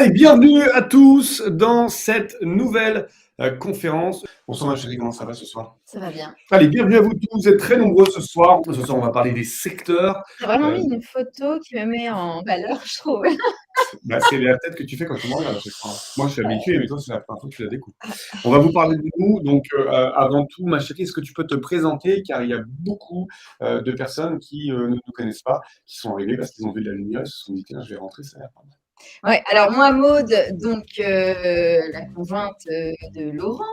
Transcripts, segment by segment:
Allez, bienvenue à tous dans cette nouvelle conférence. Bonsoir ma chérie, comment ça va ce soir? Ça va bien. Allez, bienvenue à vous tous, vous êtes très nombreux ce soir. Ce soir, on va parler des secteurs. Tu as vraiment mis une photo qui me met en valeur, je trouve. C'est la tête que tu fais quand tu me regardes à chaque fois. Moi, je suis habitué, mais toi, c'est la première fois que tu la découvres. On va vous parler de nous. Donc, avant tout, ma chérie, est-ce que tu peux te présenter? Car il y a beaucoup de personnes qui ne nous connaissent pas, qui sont arrivées parce qu'ils ont vu de la lumière, ils se sont dit, tiens, je vais rentrer, ça a l'air pas mal. Ouais, alors moi, Maude, donc la conjointe de Laurent,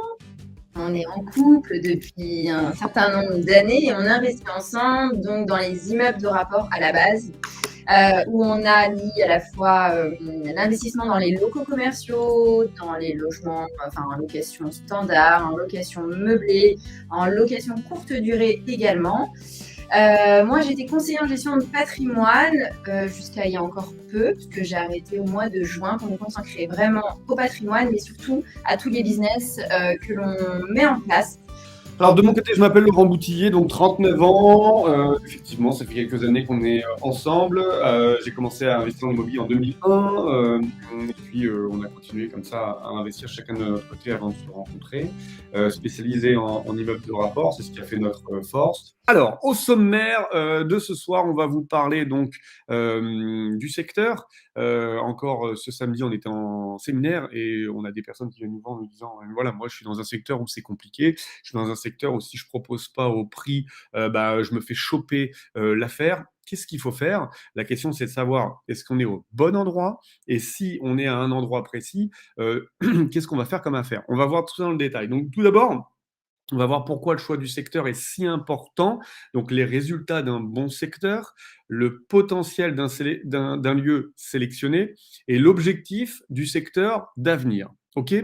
on est en couple depuis un certain nombre d'années et on investit ensemble donc dans les immeubles de rapport à la base, où on a mis à la fois l'investissement dans les locaux commerciaux, dans les logements, enfin en location standard, en location meublée, en location courte durée également. Moi, j'étais conseillère en gestion de patrimoine jusqu'à il y a encore peu, parce que j'ai arrêté au mois de juin pour me consacrer vraiment au patrimoine, mais surtout à tous les business que l'on met en place. Alors de mon côté, je m'appelle Laurent Boutillier, donc 39 ans. Effectivement, ça fait quelques années qu'on est ensemble. J'ai commencé à investir en immobilier en 2001, et puis on a continué comme ça à investir chacun de notre côté avant de se rencontrer. Spécialisé en immeubles de rapport, c'est ce qui a fait notre force. Alors, au sommaire de ce soir, on va vous parler donc du secteur. Encore ce samedi, on était en séminaire et on a des personnes qui viennent nous voir en nous disant voilà, moi je suis dans un secteur où c'est compliqué, je suis dans un secteur où si je propose pas au prix, je me fais choper l'affaire. Qu'est-ce qu'il faut faire? La question, c'est de savoir est-ce qu'on est au bon endroit et si on est à un endroit précis, qu'est-ce qu'on va faire comme affaire? On va voir tout ça dans le détail. Donc, tout d'abord, on va voir pourquoi le choix du secteur est si important, donc les résultats d'un bon secteur, le potentiel d'un lieu sélectionné et l'objectif du secteur d'avenir. Ok.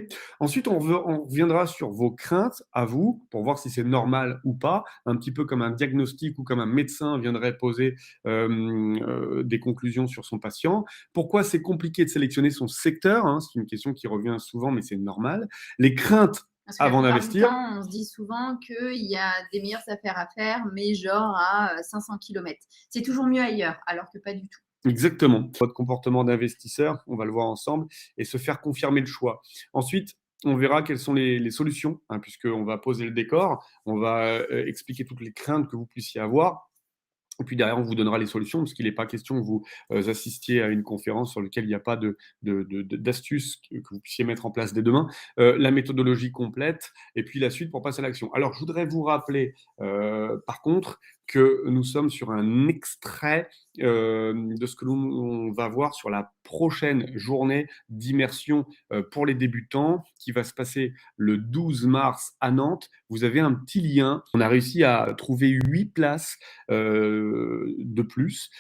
Ensuite, on reviendra sur vos craintes à vous pour voir si c'est normal ou pas, un petit peu comme un diagnostic ou comme un médecin viendrait poser des conclusions sur son patient. Pourquoi c'est compliqué de sélectionner son secteur, hein, c'est une question qui revient souvent, mais c'est normal. Les craintes Parce que la avant plupart du d'investir. temps, on se dit souvent qu'il y a des meilleures affaires à faire, mais genre à 500 km. C'est toujours mieux ailleurs, alors que pas du tout. Exactement. Votre comportement d'investisseur, on va le voir ensemble, et se faire confirmer le choix. Ensuite, on verra quelles sont les solutions, hein, puisqu'on va poser le décor, on va expliquer toutes les craintes que vous puissiez avoir. Et puis derrière, on vous donnera les solutions, parce qu'il n'est pas question que vous assistiez à une conférence sur laquelle il n'y a pas d'astuces que vous puissiez mettre en place dès demain. La méthodologie complète, et puis la suite pour passer à l'action. Alors, je voudrais vous rappeler, par contre, que nous sommes sur un extrait de ce que l'on va voir sur la prochaine journée d'immersion pour les débutants qui va se passer le 12 mars à Nantes. Vous avez un petit lien. On a réussi à trouver 8 places de plus,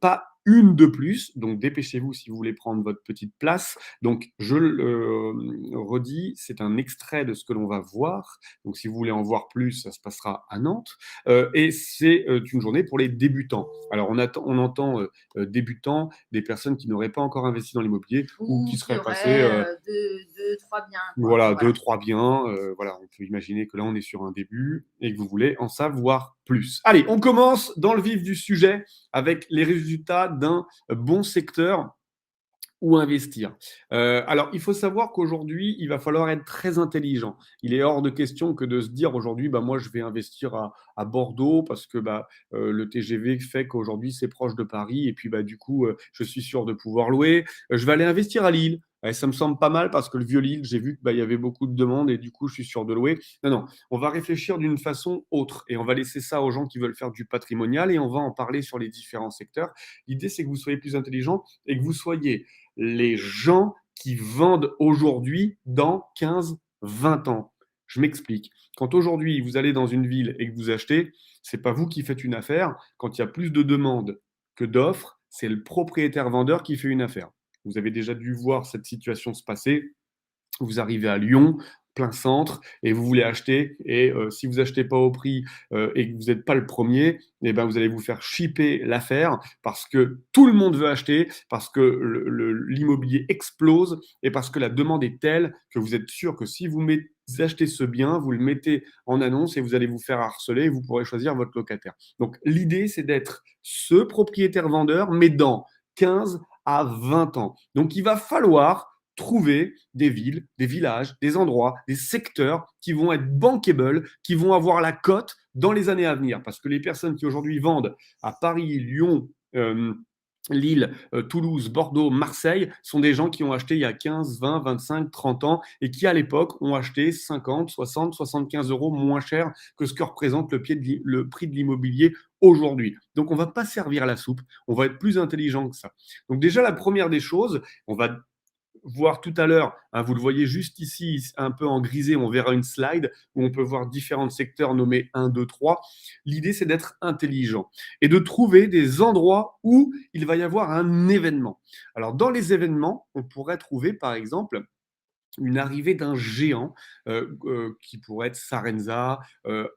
pas une de plus, donc dépêchez-vous si vous voulez prendre votre petite place. Donc je le redis, c'est un extrait de ce que l'on va voir, donc si vous voulez en voir plus, ça se passera à Nantes, et c'est une journée pour les débutants. Alors on entend débutants, des personnes qui n'auraient pas encore investi dans l'immobilier ou qui seraient passées deux, trois biens. voilà, deux, trois biens. Voilà, on peut imaginer que là, on est sur un début et que vous voulez en savoir plus. Allez, on commence dans le vif du sujet avec les résultats d'un bon secteur où investir. Alors, il faut savoir qu'aujourd'hui, il va falloir être très intelligent. Il est hors de question que de se dire aujourd'hui, moi, je vais investir à Bordeaux parce que le TGV fait qu'aujourd'hui, c'est proche de Paris et puis du coup, je suis sûr de pouvoir louer. Je vais aller investir à Lille. Ça me semble pas mal parce que le vieux Lille, j'ai vu qu'il y avait beaucoup de demandes et du coup, je suis sûr de louer. Non, non, on va réfléchir d'une façon autre et on va laisser ça aux gens qui veulent faire du patrimonial et on va en parler sur les différents secteurs. L'idée, c'est que vous soyez plus intelligent et que vous soyez les gens qui vendent aujourd'hui dans 15, 20 ans. Je m'explique. Quand aujourd'hui vous allez dans une ville et que vous achetez, c'est pas vous qui faites une affaire. Quand il y a plus de demandes que d'offres, c'est le propriétaire vendeur qui fait une affaire. Vous avez déjà dû voir cette situation se passer. Vous arrivez à Lyon, plein centre, et vous voulez acheter, et si vous achetez pas au prix et que vous n'êtes pas le premier, vous allez vous faire shipper l'affaire parce que tout le monde veut acheter, parce que l'immobilier explose et parce que la demande est telle que vous êtes sûr que si vous achetez ce bien, vous le mettez en annonce et vous allez vous faire harceler et vous pourrez choisir votre locataire. Donc l'idée, c'est d'être ce propriétaire vendeur, mais dans 15 à 20 ans. Donc il va falloir trouver des villes, des villages, des endroits, des secteurs qui vont être bankable, qui vont avoir la cote dans les années à venir. Parce que les personnes qui aujourd'hui vendent à Paris, Lyon, Lille, Toulouse, Bordeaux, Marseille sont des gens qui ont acheté il y a 15, 20, 25, 30 ans et qui à l'époque ont acheté 50, 60, 75 euros moins cher que ce que représente le prix de l'immobilier aujourd'hui. Donc on ne va pas servir la soupe, on va être plus intelligent que ça. Donc déjà la première des choses, on va voir tout à l'heure, hein, vous le voyez juste ici, un peu en grisé, on verra une slide où on peut voir différents secteurs nommés 1, 2, 3. L'idée, c'est d'être intelligent et de trouver des endroits où il va y avoir un événement. Alors, dans les événements, on pourrait trouver, par exemple, une arrivée d'un géant qui pourrait être Sarenza,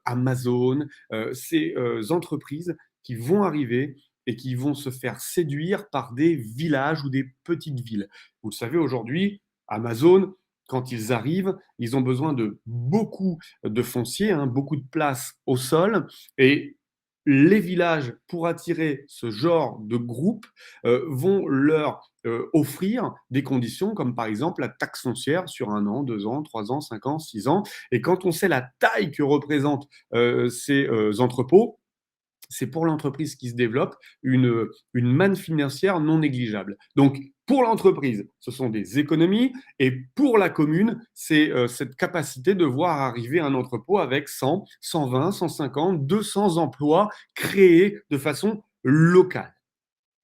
Amazon, ces entreprises qui vont arriver et qui vont se faire séduire par des villages ou des petites villes. Vous le savez, aujourd'hui, Amazon, quand ils arrivent, ils ont besoin de beaucoup de foncier, hein, beaucoup de place au sol, et les villages, pour attirer ce genre de groupe, vont leur offrir des conditions comme par exemple la taxe foncière sur 1 an, 2 ans, 3 ans, 5 ans, 6 ans. Et quand on sait la taille que représentent ces entrepôts, c'est pour l'entreprise qui se développe une manne financière non négligeable. Donc, pour l'entreprise, ce sont des économies, et pour la commune, c'est cette capacité de voir arriver un entrepôt avec 100, 120, 150, 200 emplois créés de façon locale.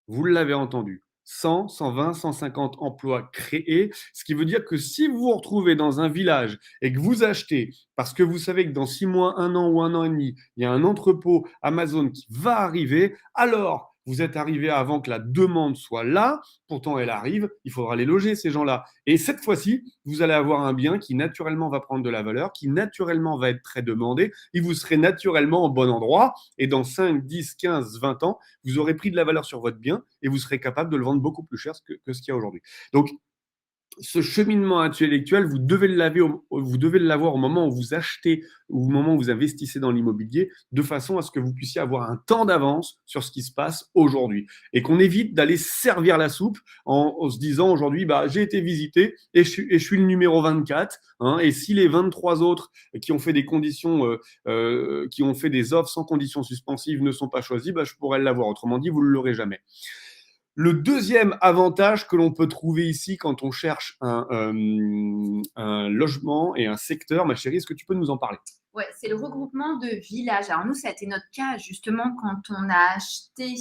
Vous l'avez entendu. 100, 120, 150 emplois créés, ce qui veut dire que si vous vous retrouvez dans un village et que vous achetez, parce que vous savez que dans 6 mois, 1 an ou 1 an et demi, il y a un entrepôt Amazon qui va arriver, alors vous êtes arrivé avant que la demande soit là, pourtant elle arrive, il faudra les loger ces gens-là. Et cette fois-ci, vous allez avoir un bien qui naturellement va prendre de la valeur, qui naturellement va être très demandé, et vous serez naturellement au bon endroit, et dans 5, 10, 15, 20 ans, vous aurez pris de la valeur sur votre bien et vous serez capable de le vendre beaucoup plus cher que ce qu'il y a aujourd'hui. Donc, ce cheminement intellectuel, vous devez l'avoir au moment où vous achetez ou au moment où vous investissez dans l'immobilier, de façon à ce que vous puissiez avoir un temps d'avance sur ce qui se passe aujourd'hui. Et qu'on évite d'aller servir la soupe en se disant aujourd'hui, bah, j'ai été visité et je suis le numéro 24. Hein, et si les 23 autres qui ont fait des conditions, qui ont fait des offres sans conditions suspensives ne sont pas choisis, bah, je pourrais l'avoir. Autrement dit, vous ne l'aurez jamais. Le deuxième avantage que l'on peut trouver ici quand on cherche un logement et un secteur, ma chérie, est-ce que tu peux nous en parler? Ouais, c'est le regroupement de villages. Alors nous, ça a été notre cas justement quand on a acheté,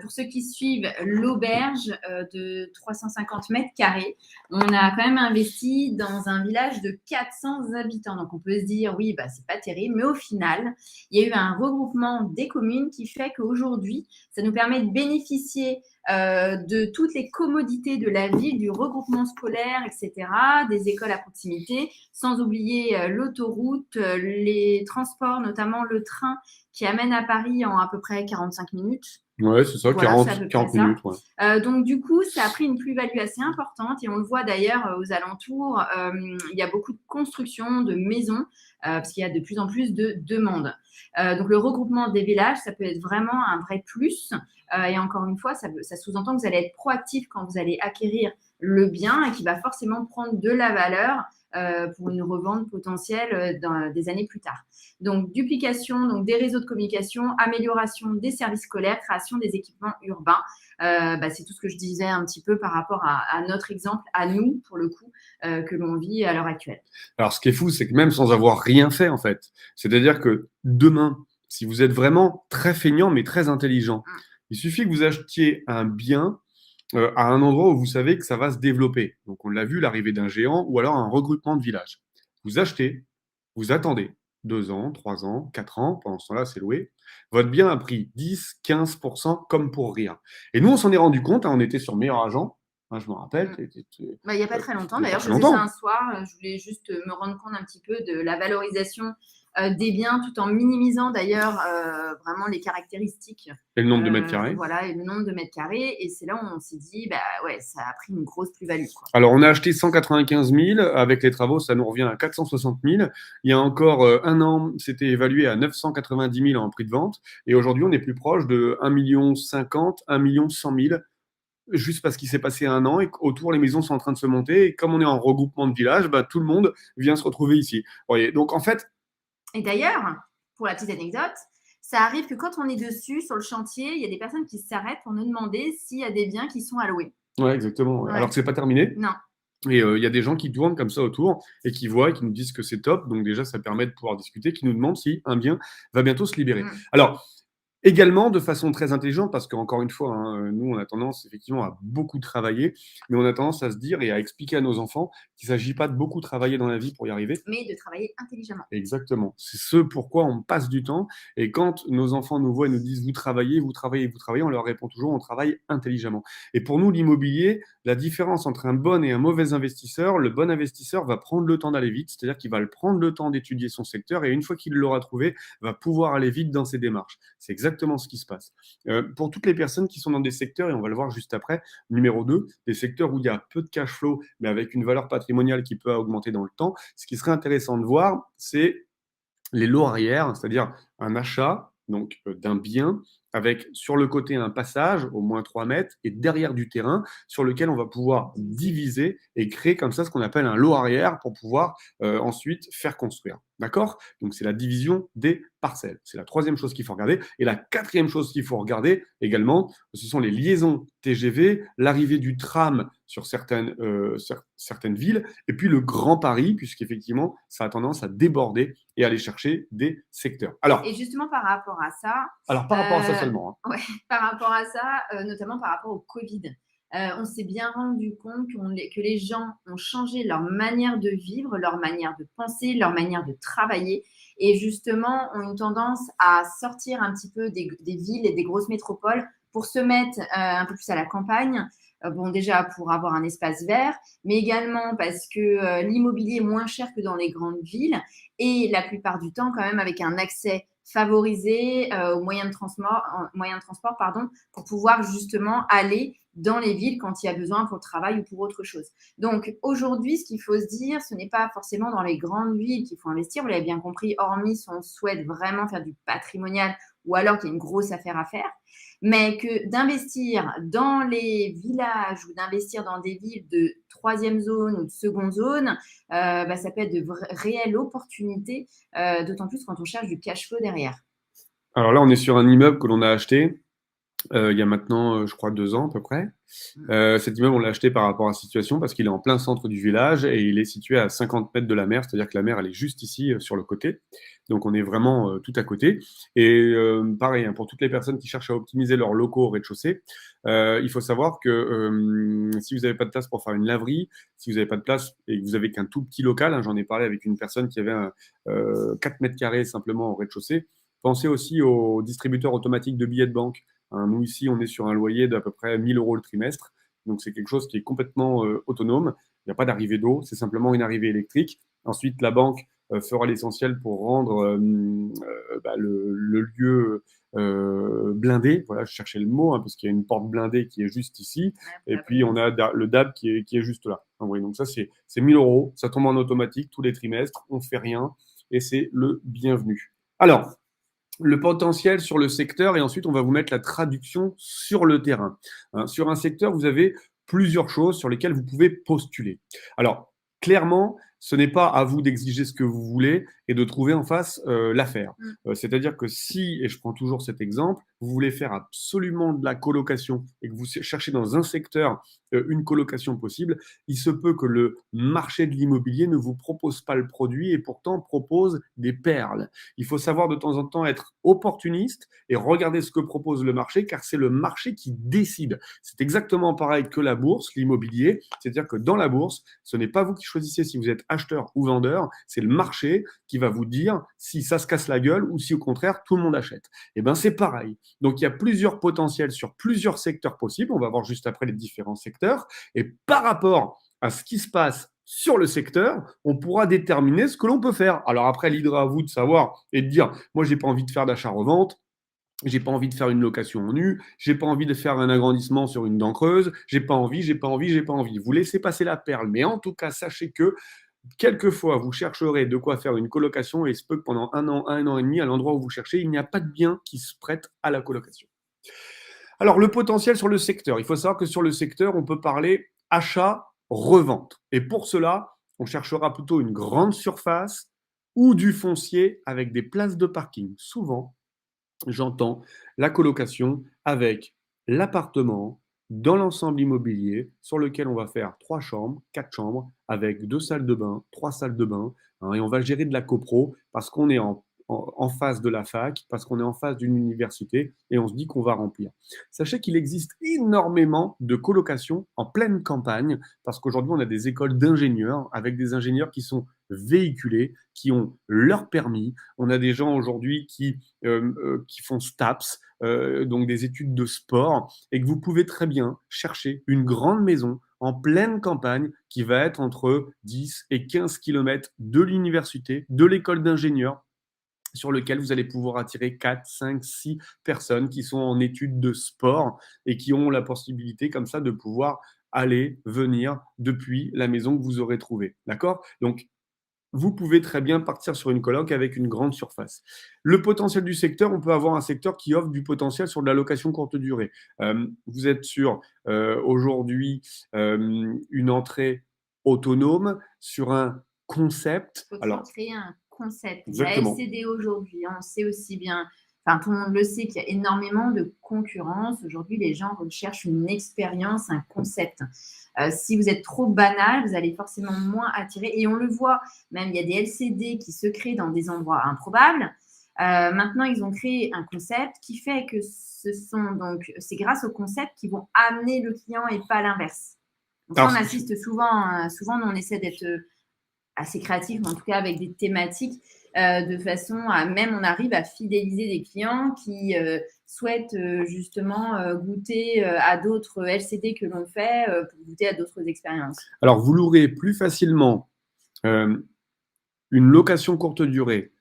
pour ceux qui suivent, l'auberge de 350 mètres carrés. On a quand même investi dans un village de 400 habitants. Donc on peut se dire, oui, bah, c'est pas terrible. Mais au final, il y a eu un regroupement des communes qui fait qu'aujourd'hui, ça nous permet de bénéficier de toutes les commodités de la ville, du regroupement scolaire, etc., des écoles à proximité, sans oublier l'autoroute, les transports, notamment le train qui amène à Paris en à peu près 45 minutes. Ouais, c'est ça, Voilà, 40, 40 minutes. Ouais. Donc, du coup, ça a pris une plus-value assez importante et on le voit d'ailleurs aux alentours. Il y a beaucoup de construction de maisons parce qu'il y a de plus en plus de demandes. Donc, le regroupement des villages, ça peut être vraiment un vrai plus. Et encore une fois, ça sous-entend que vous allez être proactif quand vous allez acquérir le bien et qui va forcément prendre de la valeur pour une revente potentielle dans des années plus tard. Donc, duplication donc des réseaux de communication, amélioration des services scolaires, création des équipements urbains. C'est tout ce que je disais un petit peu par rapport à notre exemple, à nous, pour le coup, que l'on vit à l'heure actuelle. Alors, ce qui est fou, c'est que même sans avoir rien fait, en fait, c'est-à-dire que demain, si vous êtes vraiment très feignant, mais très intelligent, il suffit que vous achetiez un bien à un endroit où vous savez que ça va se développer. Donc, on l'a vu, l'arrivée d'un géant ou alors un regroupement de villages. Vous achetez, vous attendez 2 ans, 3 ans, 4 ans, pendant ce temps-là, c'est loué. Votre bien a pris 10, 15% comme pour rien. Et nous, on s'en est rendu compte, hein, on était sur Meilleur Agent, hein, je me rappelle. Il n'y a pas très longtemps, d'ailleurs, je faisais ça un soir, je voulais juste me rendre compte un petit peu de la valorisation des biens tout en minimisant d'ailleurs vraiment les caractéristiques. Et le nombre de mètres carrés. Voilà, et le nombre de mètres carrés. Et c'est là où on s'est dit, bah ouais, ça a pris une grosse plus-value. Alors, on a acheté 195 000. Avec les travaux, ça nous revient à 460 000. Il y a encore 1 an, c'était évalué à 990 000 en prix de vente. Et aujourd'hui, on est plus proche de 1,50 million, 1,1 million juste parce qu'il s'est passé 1 an et qu'autour, les maisons sont en train de se monter. Et comme on est en regroupement de village, bah, tout le monde vient se retrouver ici. Vous voyez, donc, en fait… Et d'ailleurs, pour la petite anecdote, ça arrive que quand on est dessus, sur le chantier, il y a des personnes qui s'arrêtent pour nous demander s'il y a des biens qui sont à louer. Ouais, exactement. Ouais. Alors que c'est pas terminé. Non. Et il y a des gens qui tournent comme ça autour et qui voient et qui nous disent que c'est top. Donc déjà, ça permet de pouvoir discuter, qui nous demandent si un bien va bientôt se libérer. Alors, également, de façon très intelligente, parce qu'encore une fois, hein, nous, on a tendance effectivement à beaucoup travailler, mais on a tendance à se dire et à expliquer à nos enfants qu'il ne s'agit pas de beaucoup travailler dans la vie pour y arriver. Mais de travailler intelligemment. Exactement. C'est ce pourquoi on passe du temps. Et quand nos enfants nous voient et nous disent vous travaillez, vous travaillez, vous travaillez, on leur répond toujours on travaille intelligemment. Et pour nous, l'immobilier, la différence entre un bon et un mauvais investisseur, le bon investisseur va prendre le temps d'aller vite, c'est-à-dire qu'il va prendre le temps d'étudier son secteur et une fois qu'il l'aura trouvé, va pouvoir aller vite dans ses démarches. C'est exactement ce qui se passe. Pour toutes les personnes qui sont dans des secteurs, et on va le voir juste après, numéro 2, des secteurs où il y a peu de cash flow, mais avec une valeur patrimoniale qui peut augmenter dans le temps, ce qui serait intéressant de voir, c'est les lots arrière, c'est-à-dire un achat donc d'un bien avec sur le côté un passage au moins 3 mètres et derrière du terrain sur lequel on va pouvoir diviser et créer comme ça ce qu'on appelle un lot arrière pour pouvoir ensuite faire construire. D'accord? Donc c'est la division des parcelles. C'est la troisième chose qu'il faut regarder. Et la quatrième chose qu'il faut regarder également, ce sont les liaisons TGV, l'arrivée du tram sur certaines villes, et puis le Grand Paris, puisqu'effectivement, ça a tendance à déborder et aller chercher des secteurs. Et justement, par rapport à ça… Alors, par rapport à ça seulement. Ouais, par rapport à ça, notamment par rapport au Covid, on s'est bien rendu compte que les gens ont changé leur manière de vivre, leur manière de penser, leur manière de travailler et justement ont une tendance à sortir un petit peu des villes et des grosses métropoles pour se mettre un peu plus à la campagne. Bon, déjà pour avoir un espace vert, mais également parce que l'immobilier est moins cher que dans les grandes villes et la plupart du temps quand même avec un accès favorisé aux moyens de transport, pour pouvoir justement aller dans les villes quand il y a besoin pour le travail ou pour autre chose. Donc aujourd'hui, ce qu'il faut se dire, ce n'est pas forcément dans les grandes villes qu'il faut investir, vous l'avez bien compris, hormis si on souhaite vraiment faire du patrimonial ou alors qu'il y a une grosse affaire à faire, mais que d'investir dans les villages ou d'investir dans des villes de troisième zone ou de seconde zone, ça peut être de réelles opportunités, d'autant plus quand on cherche du cash flow derrière. Alors là, on est sur un immeuble que l'on a acheté il y a maintenant, je crois, 2 ans à peu près. Cet immeuble, on l'a acheté par rapport à la situation parce qu'il est en plein centre du village et il est situé à 50 mètres de la mer, c'est-à-dire que la mer, elle est juste ici sur le côté. Donc, on est vraiment tout à côté. Et pareil, hein, pour toutes les personnes qui cherchent à optimiser leurs locaux au rez-de-chaussée, il faut savoir que si vous n'avez pas de place pour faire une laverie, si vous n'avez pas de place et que vous avez qu'un tout petit local, hein, j'en ai parlé avec une personne qui avait 4 mètres carrés simplement au rez-de-chaussée, pensez aussi aux distributeurs automatiques de billets de banque. Hein, nous, ici, on est sur un loyer d'à peu près 1 000 € le trimestre. Donc, c'est quelque chose qui est complètement autonome. Il n'y a pas d'arrivée d'eau, c'est simplement une arrivée électrique. Ensuite, la banque fera l'essentiel pour rendre le lieu blindé. Voilà, je cherchais le mot, hein, parce qu'il y a une porte blindée qui est juste ici. Et puis, on a le DAB qui est juste là. Donc, ça, c'est 1 000 €. Ça tombe en automatique tous les trimestres. On ne fait rien. Et c'est le bienvenu. Alors, le potentiel sur le secteur et ensuite on va vous mettre la traduction sur le terrain. Hein, sur un secteur, vous avez plusieurs choses sur lesquelles vous pouvez postuler. Alors, clairement, ce n'est pas à vous d'exiger ce que vous voulez et de trouver en face l'affaire. C'est-à-dire que si, et je prends toujours cet exemple, vous voulez faire absolument de la colocation et que vous cherchez dans un secteur une colocation possible, il se peut que le marché de l'immobilier ne vous propose pas le produit et pourtant propose des perles. Il faut savoir de temps en temps être opportuniste et regarder ce que propose le marché car c'est le marché qui décide. C'est exactement pareil que la bourse, l'immobilier, c'est-à-dire que dans la bourse, ce n'est pas vous qui choisissez si vous êtes acheteur ou vendeur, c'est le marché qui va vous dire si ça se casse la gueule ou si au contraire tout le monde achète. Et bien c'est pareil. Donc il y a plusieurs potentiels sur plusieurs secteurs possibles. On va voir juste après les différents secteurs. Et par rapport à ce qui se passe sur le secteur, on pourra déterminer ce que l'on peut faire. Alors après, libre à vous de savoir et de dire, moi j'ai pas envie de faire d'achat-revente. J'ai pas envie de faire une location en nu, j'ai pas envie de faire un agrandissement sur une dent creuse, j'ai pas envie. Vous laissez passer la perle, mais en tout cas, sachez que quelquefois, vous chercherez de quoi faire une colocation et il se peut que pendant 1 an et demi, à l'endroit où vous cherchez, il n'y a pas de bien qui se prête à la colocation. Alors, le potentiel sur le secteur. Il faut savoir que sur le secteur, on peut parler achat-revente. Et pour cela, on cherchera plutôt une grande surface ou du foncier avec des places de parking. Souvent, j'entends la colocation avec l'appartement dans l'ensemble immobilier sur lequel on va faire 3 chambres, 4 chambres avec 2 salles de bain, 3 salles de bain, hein, et on va gérer de la copro parce qu'on est en face de la fac, parce qu'on est en face d'une université et on se dit qu'on va remplir. Sachez qu'il existe énormément de colocations en pleine campagne parce qu'aujourd'hui on a des écoles d'ingénieurs avec des ingénieurs qui sont véhiculés, qui ont leur permis. On a des gens aujourd'hui qui font STAPS, donc des études de sport, et que vous pouvez très bien chercher une grande maison en pleine campagne qui va être entre 10 et 15 km de l'université, de l'école d'ingénieurs, sur lequel vous allez pouvoir attirer 4, 5, 6 personnes qui sont en études de sport et qui ont la possibilité comme ça de pouvoir aller, venir depuis la maison que vous aurez trouvée. D'accord? Donc, vous pouvez très bien partir sur une coloc avec une grande surface. Le potentiel du secteur, on peut avoir un secteur qui offre du potentiel sur de la location courte durée. Vous êtes sur aujourd'hui une entrée autonome sur un concept. Faut Alors, créer un concept. La exactement. LCD aujourd'hui, on sait aussi bien, enfin tout le monde le sait qu'il y a énormément de concurrence. Aujourd'hui, les gens recherchent une expérience, un concept. Si vous êtes trop banal, vous allez forcément moins attirer. Et on le voit, même il y a des LCD qui se créent dans des endroits improbables. Maintenant, ils ont créé un concept qui fait que c'est grâce au concept qu'ils vont amener le client et pas l'inverse. Donc, ça, on assiste souvent, souvent, nous, on essaie d'être assez créatif, mais en tout cas avec des thématiques, de façon à même on arrive à fidéliser des clients qui souhaitent justement goûter à d'autres LCD que l'on fait pour goûter à d'autres expériences. Alors, vous louerez plus facilement une location courte durée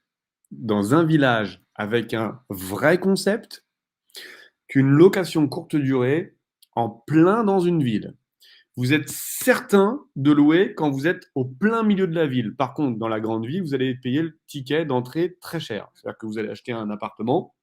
dans un village avec un vrai concept qu'une location courte durée en plein dans une ville. Vous êtes certain de louer quand vous êtes au plein milieu de la ville. Par contre, dans la grande ville, vous allez payer le ticket d'entrée très cher. C'est-à-dire que vous allez acheter un appartement,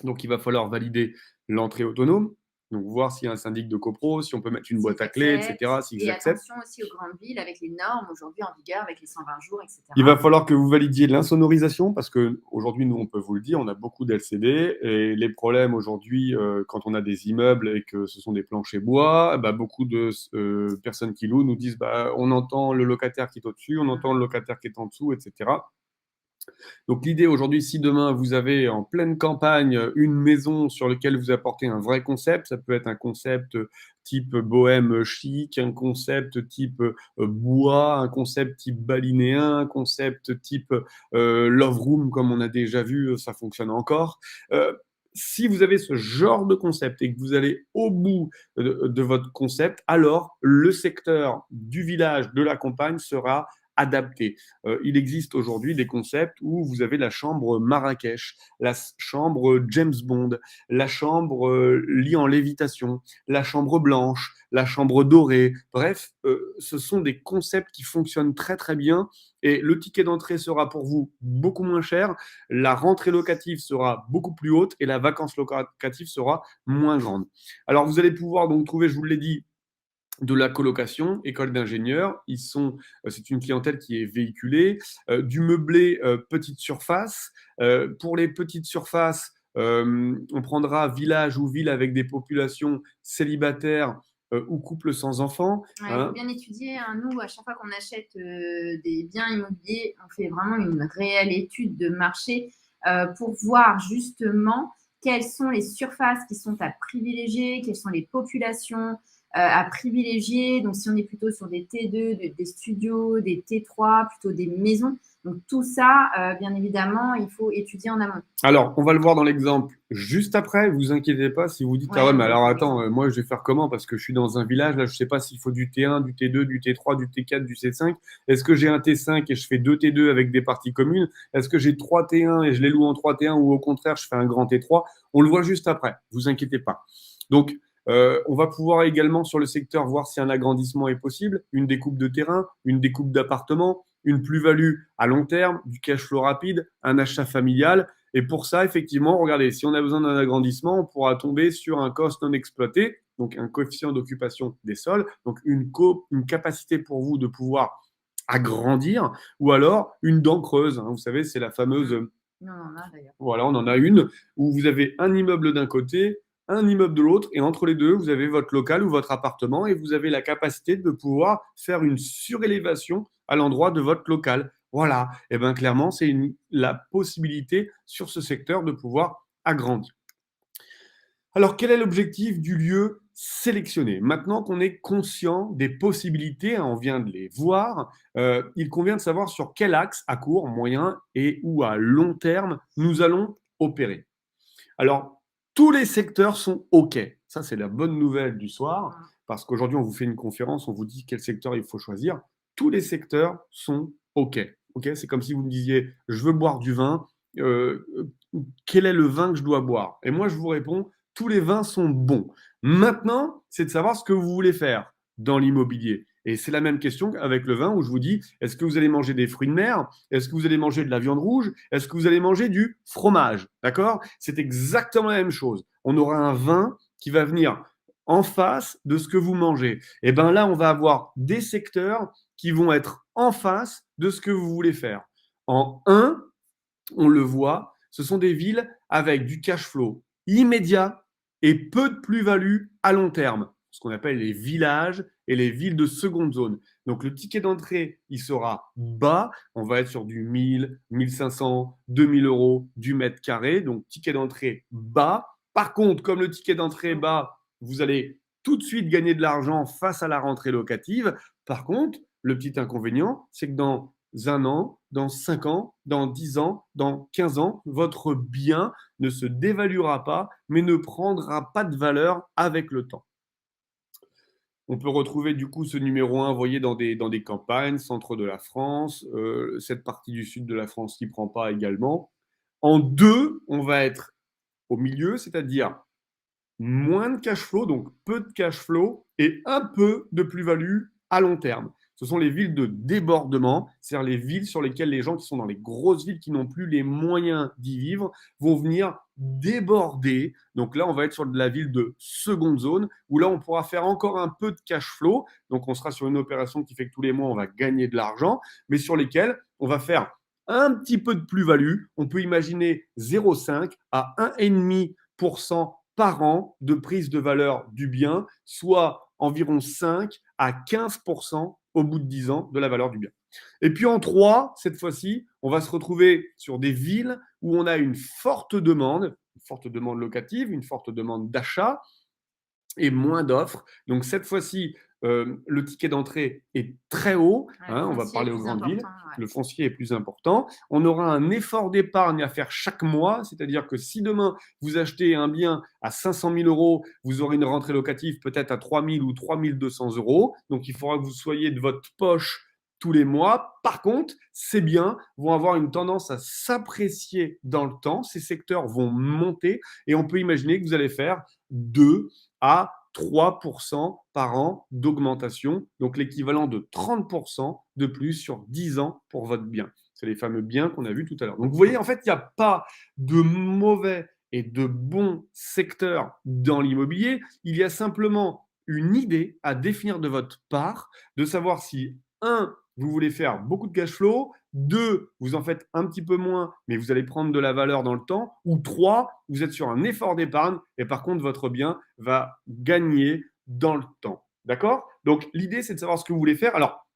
donc il va falloir valider l'entrée autonome, donc voir s'il y a un syndic de copro, si on peut mettre une boîte à clés, etc. Et attention aussi aux grandes villes avec les normes aujourd'hui en vigueur, avec les 120 jours, etc. Il va falloir que vous validiez l'insonorisation parce qu'aujourd'hui, nous, on peut vous le dire, on a beaucoup d'LCD et les problèmes aujourd'hui, quand on a des immeubles et que ce sont des planchers bois, bah, beaucoup de personnes qui louent nous disent bah, on entend le locataire qui est au-dessus, on entend le locataire qui est en dessous, etc. Donc l'idée aujourd'hui, si demain vous avez en pleine campagne une maison sur laquelle vous apportez un vrai concept, ça peut être un concept type bohème chic, un concept type bois, un concept type balinéen, un concept type love room comme on a déjà vu, ça fonctionne encore. Si vous avez ce genre de concept et que vous allez au bout de votre concept, alors le secteur du village, de la campagne sera adapté. Il existe aujourd'hui des concepts où vous avez la chambre Marrakech, la chambre James Bond, la chambre lit en lévitation, la chambre blanche, la chambre dorée. Bref, ce sont des concepts qui fonctionnent très très bien et le ticket d'entrée sera pour vous beaucoup moins cher, la rentrée locative sera beaucoup plus haute et la vacance locative sera moins grande. Alors vous allez pouvoir donc trouver, je vous l'ai dit, de la colocation, école d'ingénieurs, c'est une clientèle qui est véhiculée, du meublé petite surface. Pour les petites surfaces, on prendra village ou ville avec des populations célibataires ou couples sans enfants. Il faut bien étudier. Nous, à chaque fois qu'on achète des biens immobiliers, on fait vraiment une réelle étude de marché pour voir justement quelles sont les surfaces qui sont à privilégier, quelles sont les populations à privilégier. Donc, si on est plutôt sur des T2, des studios, des T3, plutôt des maisons. Donc, tout ça, bien évidemment, il faut étudier en amont. Alors, on va le voir dans l'exemple juste après. Vous inquiétez pas si vous dites ah ouais, mais alors attends, moi je vais faire comment parce que je suis dans un village là, je sais pas s'il faut du T1, du T2, du T3, du T4, du T5. Est-ce que j'ai un T5 et je fais 2 T2 avec des parties communes? Est-ce que j'ai 3 T1 et je les loue en 3 T1 ou au contraire je fais un grand T3? On le voit juste après. Vous inquiétez pas. Donc on va pouvoir également sur le secteur voir si un agrandissement est possible, une découpe de terrain, une découpe d'appartement, une plus-value à long terme, du cash flow rapide, un achat familial. Et pour ça, effectivement, regardez, si on a besoin d'un agrandissement, on pourra tomber sur un cost non exploité, donc un coefficient d'occupation des sols, donc une capacité pour vous de pouvoir agrandir, ou alors une dent creuse. Vous savez, c'est la fameuse. Non, on en a d'ailleurs. Voilà, on en a une où vous avez un immeuble d'un côté, un immeuble de l'autre, et entre les deux, vous avez votre local ou votre appartement, et vous avez la capacité de pouvoir faire une surélévation à l'endroit de votre local. Voilà, et bien clairement, c'est la possibilité sur ce secteur de pouvoir agrandir. Alors, quel est l'objectif du lieu sélectionné? Maintenant qu'on est conscient des possibilités, on vient de les voir, il convient de savoir sur quel axe, à court, moyen et ou à long terme, nous allons opérer. Alors, tous les secteurs sont OK. Ça, c'est la bonne nouvelle du soir, parce qu'aujourd'hui, on vous fait une conférence, on vous dit quel secteur il faut choisir. Tous les secteurs sont OK. OK, c'est comme si vous me disiez, je veux boire du vin, quel est le vin que je dois boire? Et moi, je vous réponds, tous les vins sont bons. Maintenant, c'est de savoir ce que vous voulez faire dans l'immobilier. Et c'est la même question avec le vin où je vous dis, est-ce que vous allez manger des fruits de mer? Est-ce que vous allez manger de la viande rouge? Est-ce que vous allez manger du fromage? D'accord? C'est exactement la même chose. On aura un vin qui va venir en face de ce que vous mangez. Et bien là, on va avoir des secteurs qui vont être en face de ce que vous voulez faire. En un, on le voit, ce sont des villes avec du cash flow immédiat et peu de plus-value à long terme, ce qu'on appelle les villages et les villes de seconde zone. Donc le ticket d'entrée, il sera bas, on va être sur du 1000, 1500, 2000 euros du mètre carré, donc ticket d'entrée bas. Par contre, comme le ticket d'entrée est bas, vous allez tout de suite gagner de l'argent face à la rentrée locative. Par contre, le petit inconvénient, c'est que dans un an, dans 5 ans, dans 10 ans, dans 15 ans, votre bien ne se dévaluera pas, mais ne prendra pas de valeur avec le temps. On peut retrouver du coup ce numéro 1, vous voyez, dans des campagnes, centre de la France, cette partie du sud de la France qui ne prend pas également. En 2, on va être au milieu, c'est-à-dire moins de cash flow, donc peu de cash flow et un peu de plus-value à long terme. Ce sont les villes de débordement, c'est-à-dire les villes sur lesquelles les gens qui sont dans les grosses villes qui n'ont plus les moyens d'y vivre vont venir déborder. Donc là, on va être sur de la ville de seconde zone où là, on pourra faire encore un peu de cash flow. Donc on sera sur une opération qui fait que tous les mois, on va gagner de l'argent, mais sur lesquelles on va faire un petit peu de plus-value. On peut imaginer 0,5 à 1,5% par an de prise de valeur du bien, soit environ 5 à 15% au bout de 10 ans de la valeur du bien. Et puis en 3, cette fois-ci, on va se retrouver sur des villes où on a une forte demande locative, une forte demande d'achat et moins d'offres. Donc cette fois-ci, le ticket d'entrée est très haut. On va parler aux grandes villes. Ouais. Le foncier est plus important. On aura un effort d'épargne à faire chaque mois. C'est-à-dire que si demain, vous achetez un bien à 500 000 euros, vous aurez une rentrée locative peut-être à 3 000 ou 3 200 euros. Donc, il faudra que vous soyez de votre poche tous les mois. Par contre, ces biens vont avoir une tendance à s'apprécier dans le temps. Ces secteurs vont monter et on peut imaginer que vous allez faire 2 à 3% par an d'augmentation, donc l'équivalent de 30% de plus sur 10 ans pour votre bien. C'est les fameux biens qu'on a vus tout à l'heure. Donc vous voyez, en fait, il n'y a pas de mauvais et de bons secteurs dans l'immobilier. Il y a simplement une idée à définir de votre part, de savoir si, vous voulez faire beaucoup de cash flow, 2, vous en faites un petit peu moins, mais vous allez prendre de la valeur dans le temps, ou 3, vous êtes sur un effort d'épargne et par contre, votre bien va gagner dans le temps. D'accord? Donc, l'idée, c'est de savoir ce que vous voulez faire. Alors,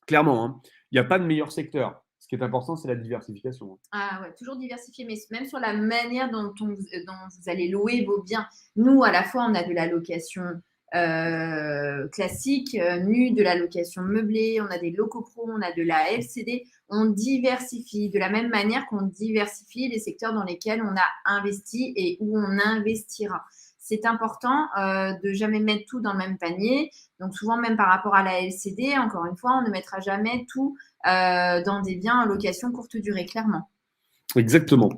clairement, il n'y a pas de meilleur secteur. Ce qui est important, c'est la diversification. Ah ouais, toujours diversifier, mais même sur la manière dont vous allez louer vos biens. Nous, à la fois, on a de la location classique, nue, de la location meublée, on a des locaux pro, on a de la LCD, on diversifie de la même manière qu'on diversifie les secteurs dans lesquels on a investi et où on investira. C'est important de jamais mettre tout dans le même panier. Donc souvent, même par rapport à la LCD, encore une fois, on ne mettra jamais tout dans des biens en location courte durée, clairement. Exactement.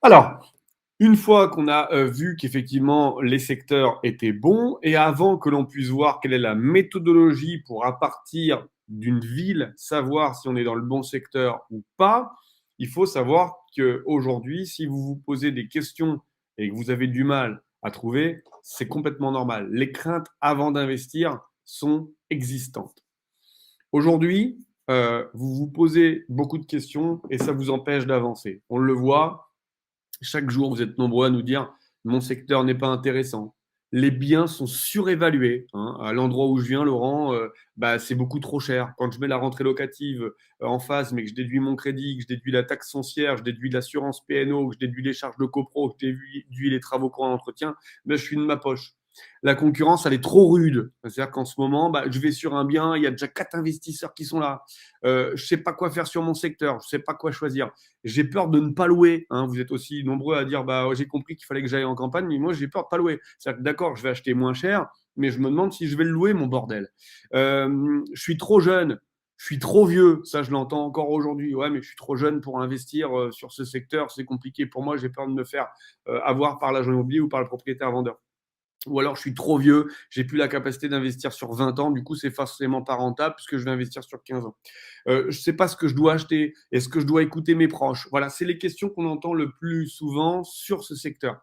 Alors, une fois qu'on a vu qu'effectivement les secteurs étaient bons et avant que l'on puisse voir quelle est la méthodologie pour, à partir d'une ville, savoir si on est dans le bon secteur ou pas, il faut savoir qu'aujourd'hui, si vous vous posez des questions et que vous avez du mal à trouver, c'est complètement normal. Les craintes avant d'investir sont existantes. Aujourd'hui, vous vous posez beaucoup de questions et ça vous empêche d'avancer. On le voit, chaque jour, vous êtes nombreux à nous dire mon secteur n'est pas intéressant. Les biens sont surévalués. Hein. À l'endroit où je viens, Laurent, c'est beaucoup trop cher. Quand je mets la rentrée locative en face, mais que je déduis mon crédit, que je déduis la taxe foncière, je déduis l'assurance PNO, que je déduis les charges de copro, que je déduis les travaux courants d'entretien, je suis de ma poche. La concurrence, elle est trop rude. C'est-à-dire qu'en ce moment, je vais sur un bien, il y a déjà 4 investisseurs qui sont là. Je ne sais pas quoi faire sur mon secteur, je ne sais pas quoi choisir. J'ai peur de ne pas louer. Hein. Vous êtes aussi nombreux à dire j'ai compris qu'il fallait que j'aille en campagne, mais moi, j'ai peur de ne pas louer. C'est-à-dire que d'accord, je vais acheter moins cher, mais je me demande si je vais le louer, mon bordel. Je suis trop jeune. Je suis trop vieux, ça je l'entends encore aujourd'hui. Ouais, mais je suis trop jeune pour investir sur ce secteur, c'est compliqué pour moi, j'ai peur de me faire avoir par l'agent immobilier ou par le propriétaire vendeur. Ou alors, je suis trop vieux, j'ai plus la capacité d'investir sur 20 ans, du coup, c'est forcément pas rentable puisque je vais investir sur 15 ans. Je ne sais pas ce que je dois acheter, est-ce que je dois écouter mes proches? Voilà, c'est les questions qu'on entend le plus souvent sur ce secteur.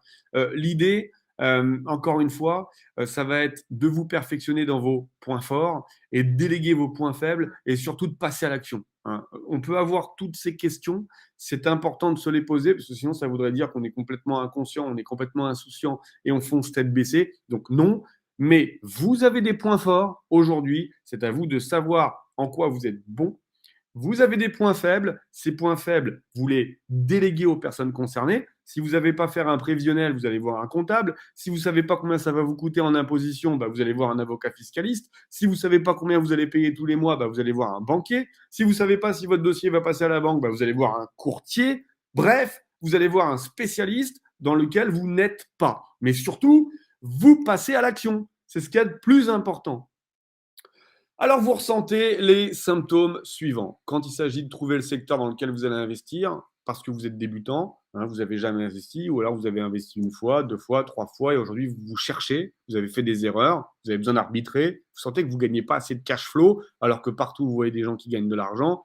L'idée, encore une fois, ça va être de vous perfectionner dans vos points forts et de déléguer vos points faibles et surtout de passer à l'action. Hein. On peut avoir toutes ces questions, c'est important de se les poser parce que sinon ça voudrait dire qu'on est complètement inconscient, on est complètement insouciant et on fonce tête baissée. Donc non, mais vous avez des points forts aujourd'hui, c'est à vous de savoir en quoi vous êtes bon. Vous avez des points faibles, ces points faibles, vous les déléguez aux personnes concernées. Si vous n'avez pas faire un prévisionnel, vous allez voir un comptable. Si vous ne savez pas combien ça va vous coûter en imposition, vous allez voir un avocat fiscaliste. Si vous ne savez pas combien vous allez payer tous les mois, vous allez voir un banquier. Si vous ne savez pas si votre dossier va passer à la banque, vous allez voir un courtier. Bref, vous allez voir un spécialiste dans lequel vous n'êtes pas. Mais surtout, vous passez à l'action. C'est ce qu'il y a de plus important. Alors, vous ressentez les symptômes suivants. Quand il s'agit de trouver le secteur dans lequel vous allez investir, parce que vous êtes débutant, vous n'avez jamais investi, ou alors vous avez investi 1 fois, 2 fois, 3 fois, et aujourd'hui, vous cherchez, vous avez fait des erreurs, vous avez besoin d'arbitrer, vous sentez que vous ne gagnez pas assez de cash flow, alors que partout, vous voyez des gens qui gagnent de l'argent.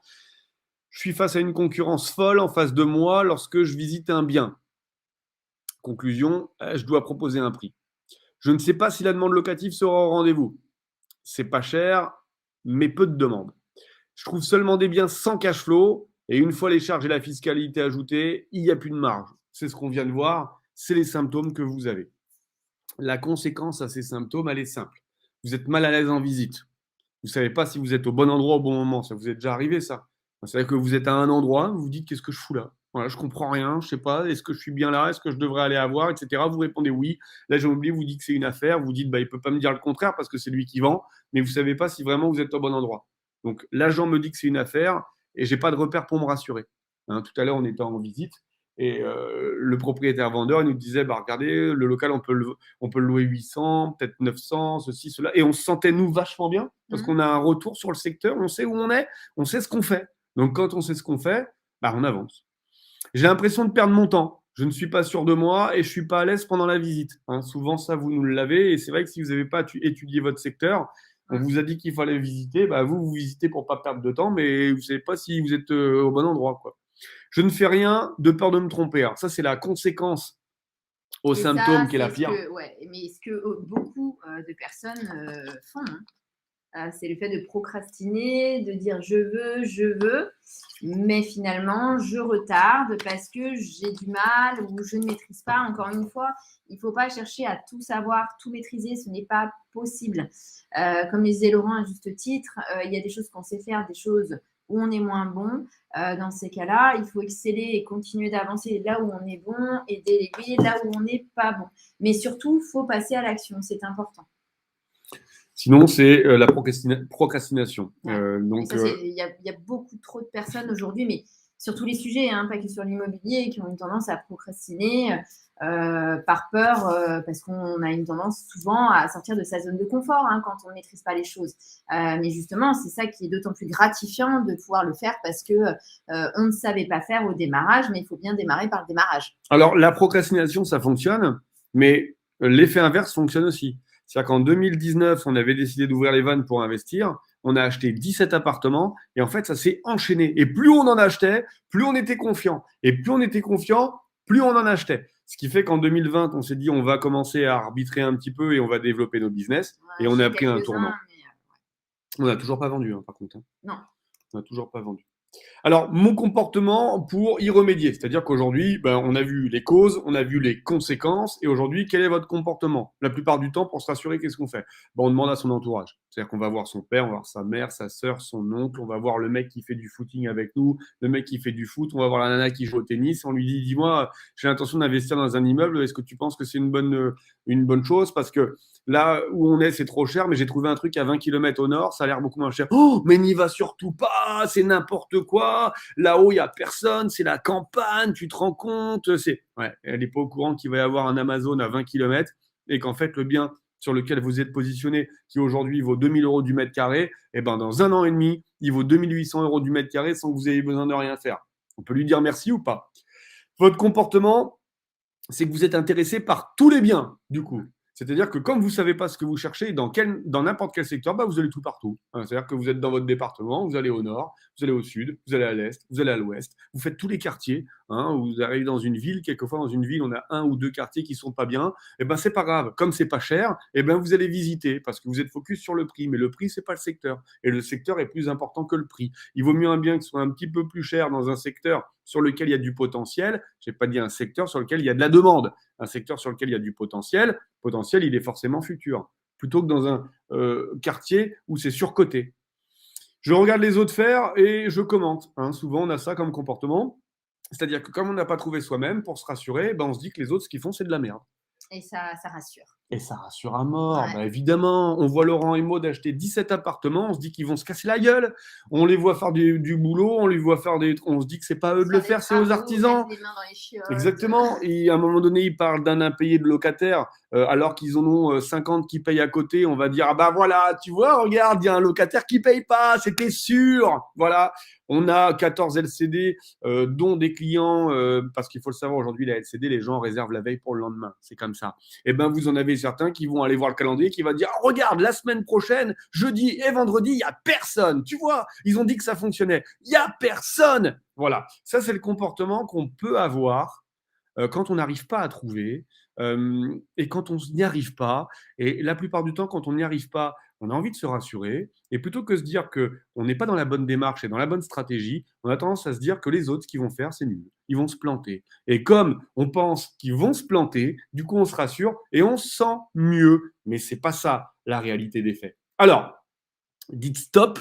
Je suis face à une concurrence folle en face de moi lorsque je visite un bien. Conclusion, je dois proposer un prix. Je ne sais pas si la demande locative sera au rendez-vous. C'est pas cher, mais peu de demandes. Je trouve seulement des biens sans cash flow et une fois les charges et la fiscalité ajoutées, il n'y a plus de marge. C'est ce qu'on vient de voir, c'est les symptômes que vous avez. La conséquence à ces symptômes, elle est simple. Vous êtes mal à l'aise en visite. Vous ne savez pas si vous êtes au bon endroit au bon moment. Ça vous est déjà arrivé, ça? C'est-à-dire que vous êtes à un endroit, vous vous dites qu'est-ce que je fous là? Voilà, je comprends rien, je sais pas, est-ce que je suis bien là, est-ce que je devrais aller à voir, etc. Vous répondez oui. Là, j'ai oublié, vous dites que c'est une affaire, vous dites il peut pas me dire le contraire parce que c'est lui qui vend, mais vous savez pas si vraiment vous êtes au bon endroit. Donc l'agent me dit que c'est une affaire et j'ai pas de repère pour me rassurer. Hein, tout à l'heure, on était en visite et le propriétaire vendeur il nous disait regardez, le local on peut le louer 800, peut-être 900, ceci, cela, et on se sentait nous vachement bien parce qu'on a un retour sur le secteur, on sait où on est, on sait ce qu'on fait. Donc quand on sait ce qu'on fait, on avance. J'ai l'impression de perdre mon temps. Je ne suis pas sûr de moi et je ne suis pas à l'aise pendant la visite. Hein, souvent, ça, vous nous l'avez. Et c'est vrai que si vous n'avez pas étudié votre secteur, on vous a dit qu'il fallait visiter. Vous visitez pour ne pas perdre de temps, mais vous ne savez pas si vous êtes au bon endroit, quoi. Je ne fais rien de peur de me tromper. Alors ça, c'est la conséquence au symptôme qui est la pire. Mais ce que beaucoup de personnes font, c'est le fait de procrastiner, de dire je veux, mais finalement je retarde parce que j'ai du mal ou je ne maîtrise pas. Encore une fois, il ne faut pas chercher à tout savoir, tout maîtriser, ce n'est pas possible. Comme le disait Laurent à juste titre, il y a des choses qu'on sait faire, des choses où on est moins bon. Dans ces cas-là, il faut exceller et continuer d'avancer là où on est bon et déléguer là où on n'est pas bon. Mais surtout, il faut passer à l'action, c'est important. Sinon, c'est la procrastination. Donc, il y a beaucoup trop de personnes aujourd'hui, mais sur tous les sujets, pas que sur l'immobilier, qui ont une tendance à procrastiner par peur, parce qu'on a une tendance souvent à sortir de sa zone de confort quand on ne maîtrise pas les choses. Mais justement, c'est ça qui est d'autant plus gratifiant de pouvoir le faire parce que on ne savait pas faire au démarrage, mais il faut bien démarrer par le démarrage. Alors, la procrastination, ça fonctionne, mais l'effet inverse fonctionne aussi. C'est-à-dire qu'en 2019, on avait décidé d'ouvrir les vannes pour investir. on a acheté 17 appartements et en fait, ça s'est enchaîné. Et plus on en achetait, plus on était confiant. Et plus on était confiant, plus on en achetait. Ce qui fait qu'en 2020, on s'est dit on va commencer à arbitrer un petit peu et on va développer nos business. Et on a pris un tournant. On n'a toujours pas vendu, par contre. Non. On n'a toujours pas vendu. Alors, mon comportement pour y remédier, c'est-à-dire qu'aujourd'hui, on a vu les causes, on a vu les conséquences, et aujourd'hui, quel est votre comportement? La plupart du temps, pour se rassurer, qu'est-ce qu'on fait? On demande à son entourage. C'est-à-dire qu'on va voir son père, on va voir sa mère, sa sœur, son oncle, on va voir le mec qui fait du footing avec nous, le mec qui fait du foot, on va voir la nana qui joue au tennis, on lui dit, dis-moi, j'ai l'intention d'investir dans un immeuble, est-ce que tu penses que c'est une bonne chose? Parce que là où on est, c'est trop cher, mais j'ai trouvé un truc à 20 km au nord, ça a l'air beaucoup moins cher. Oh, mais n'y va surtout pas, c'est n'importe quoi. Là-haut, il n'y a personne, c'est la campagne, tu te rends compte. Elle n'est pas au courant qu'il va y avoir un Amazon à 20 km et qu'en fait, le bien sur lequel vous êtes positionné, qui aujourd'hui vaut 2000 euros du mètre carré, dans un an et demi, il vaut 2800 euros du mètre carré sans que vous ayez besoin de rien faire. On peut lui dire merci ou pas. Votre comportement, c'est que vous êtes intéressé par tous les biens, du coup. C'est-à-dire que comme vous ne savez pas ce que vous cherchez, dans n'importe quel secteur, vous allez tout partout. C'est-à-dire que vous êtes dans votre département, vous allez au nord, vous allez au sud, vous allez à l'est, vous allez à l'ouest, vous faites tous les quartiers. Vous arrivez dans une ville, quelquefois dans une ville, on a 1 ou 2 quartiers qui ne sont pas bien. C'est pas grave. Comme c'est pas cher, vous allez visiter parce que vous êtes focus sur le prix. Mais le prix, c'est pas le secteur. Et le secteur est plus important que le prix. Il vaut mieux un bien qui soit un petit peu plus cher dans un secteur sur lequel il y a du potentiel. Je n'ai pas dit un secteur sur lequel il y a de la demande. Un secteur sur lequel il y a du potentiel, il est forcément futur, plutôt que dans un quartier où c'est surcoté. Je regarde les autres faire et je commente. Souvent, on a ça comme comportement. C'est-à-dire que comme on n'a pas trouvé soi-même, pour se rassurer, on se dit que les autres, ce qu'ils font, c'est de la merde. Et ça rassure. Et ça rassure à mort. Ouais. Évidemment, on voit Laurent et Maud acheter 17 appartements, on se dit qu'ils vont se casser la gueule. On les voit faire du boulot, on se dit que c'est pas eux de le faire, c'est aux artisans. Exactement. Et à un moment donné, ils parlent d'un impayé de locataire, alors qu'ils en ont 50 qui payent à côté. On va dire, voilà, tu vois, regarde, il y a un locataire qui paye pas, c'était sûr. Voilà. On a 14 LCD, dont des clients, parce qu'il faut le savoir, aujourd'hui, la LCD, les gens réservent la veille pour le lendemain. C'est comme ça. Vous en avez certains qui vont aller voir le calendrier, qui va dire « Regarde, la semaine prochaine, jeudi et vendredi, il n'y a personne. » Tu vois, ils ont dit que ça fonctionnait. Il n'y a personne. Voilà. Ça, c'est le comportement qu'on peut avoir quand on n'arrive pas à trouver et quand on n'y arrive pas. Et la plupart du temps, quand on n'y arrive pas, on a envie de se rassurer. Et plutôt que de se dire qu'on n'est pas dans la bonne démarche et dans la bonne stratégie, on a tendance à se dire que les autres, ce qu'ils vont faire, c'est nul. Ils vont se planter. Et comme on pense qu'ils vont se planter, du coup, on se rassure et on se sent mieux. Mais ce n'est pas ça, la réalité des faits. Alors, dites stop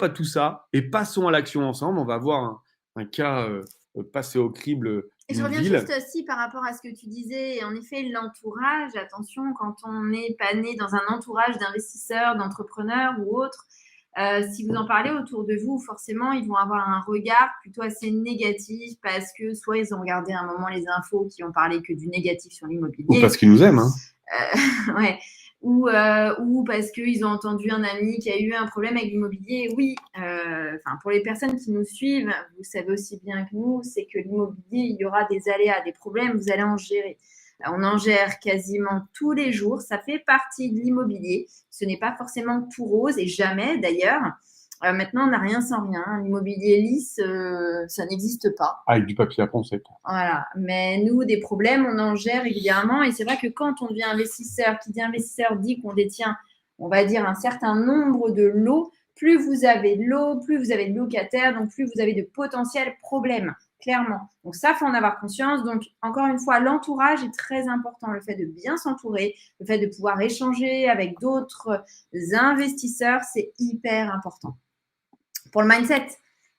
à tout ça et passons à l'action ensemble. On va voir un cas passer au crible. Et je reviens juste aussi par rapport à ce que tu disais. En effet, l'entourage, attention, quand on n'est pas né dans un entourage d'investisseurs, d'entrepreneurs ou autres, si vous en parlez autour de vous, forcément, ils vont avoir un regard plutôt assez négatif parce que soit ils ont regardé à un moment les infos qui ont parlé que du négatif sur l'immobilier. Ou parce qu'ils nous aiment. Ouais. Ou parce qu'ils ont entendu un ami qui a eu un problème avec l'immobilier. Oui, pour les personnes qui nous suivent, vous savez aussi bien que nous, c'est que l'immobilier, il y aura des aléas, des problèmes, vous allez en gérer. On en gère quasiment tous les jours, ça fait partie de l'immobilier. Ce n'est pas forcément tout rose et jamais d'ailleurs. Maintenant, on n'a rien sans rien. L'immobilier lisse, ça n'existe pas. Avec du papier à poncer. Voilà. Mais nous, des problèmes, on en gère régulièrement. Et c'est vrai que quand on devient investisseur, qui dit investisseur dit qu'on détient, on va dire, un certain nombre de lots. Plus vous avez de lots, plus vous avez de locataires, donc plus vous avez de potentiels problèmes, clairement. Donc ça, il faut en avoir conscience. Donc, encore une fois, l'entourage est très important. Le fait de bien s'entourer, le fait de pouvoir échanger avec d'autres investisseurs, c'est hyper important. Pour le mindset,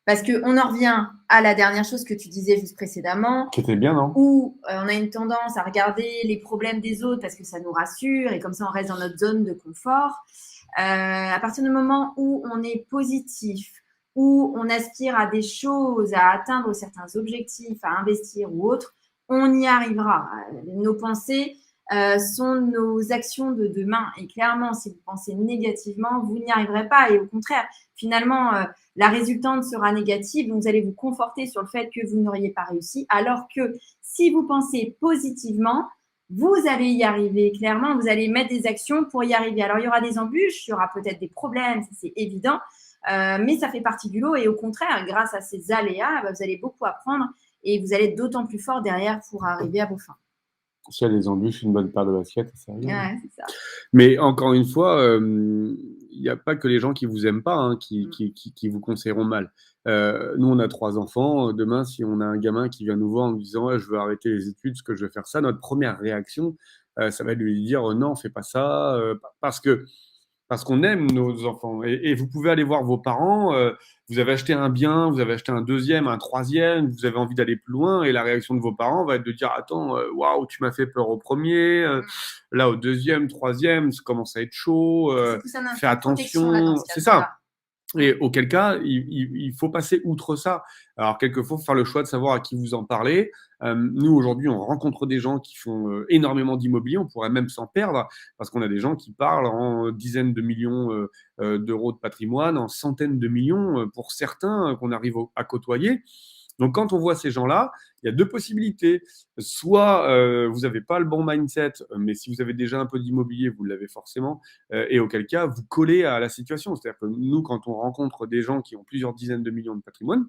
parce qu'on en revient à la dernière chose que tu disais juste précédemment. Qui était bien, non? Où on a une tendance à regarder les problèmes des autres parce que ça nous rassure et comme ça, on reste dans notre zone de confort. À partir du moment où on est positif, où on aspire à des choses, à atteindre certains objectifs, à investir ou autre, on y arrivera. Nos pensées sont nos actions de demain. Et clairement, si vous pensez négativement, vous n'y arriverez pas. Et au contraire, finalement, la résultante sera négative. Donc, vous allez vous conforter sur le fait que vous n'auriez pas réussi. Alors que si vous pensez positivement, vous allez y arriver, clairement, vous allez mettre des actions pour y arriver. Alors, il y aura des embûches, il y aura peut-être des problèmes, ça c'est évident, mais ça fait partie du lot et au contraire, grâce à ces aléas, vous allez beaucoup apprendre et vous allez être d'autant plus fort derrière pour arriver à vos fins. S'il y a des embûches, une bonne paire de baskets, ça arrive. Ouais, c'est ça. Mais encore une fois, il n'y a pas que les gens qui vous aiment pas hein, qui vous conseilleront mal. Nous, on a 3 enfants. Demain, si on a un gamin qui vient nous voir en nous disant ouais, je veux arrêter les études, ce que je veux faire ça, notre première réaction, ça va être de lui dire non, fais pas ça, parce qu'on aime nos enfants. Et vous pouvez aller voir vos parents. Vous avez acheté un bien, vous avez acheté un deuxième, un troisième, vous avez envie d'aller plus loin, et la réaction de vos parents va être de dire attends, waouh, tu m'as fait peur au premier, là au deuxième, troisième, ça commence à être chaud, fais attention, c'est ça. Et auquel cas, il faut passer outre ça. Alors, quelquefois, il faut faire le choix de savoir à qui vous en parlez. Nous, aujourd'hui, on rencontre des gens qui font énormément d'immobilier. On pourrait même s'en perdre parce qu'on a des gens qui parlent en dizaines de millions d'euros de patrimoine, en centaines de millions pour certains qu'on arrive à côtoyer. Donc, quand on voit ces gens-là, il y a 2 possibilités. Soit vous n'avez pas le bon mindset, mais si vous avez déjà un peu d'immobilier, vous l'avez forcément, et auquel cas, vous collez à la situation. C'est-à-dire que nous, quand on rencontre des gens qui ont plusieurs dizaines de millions de patrimoine,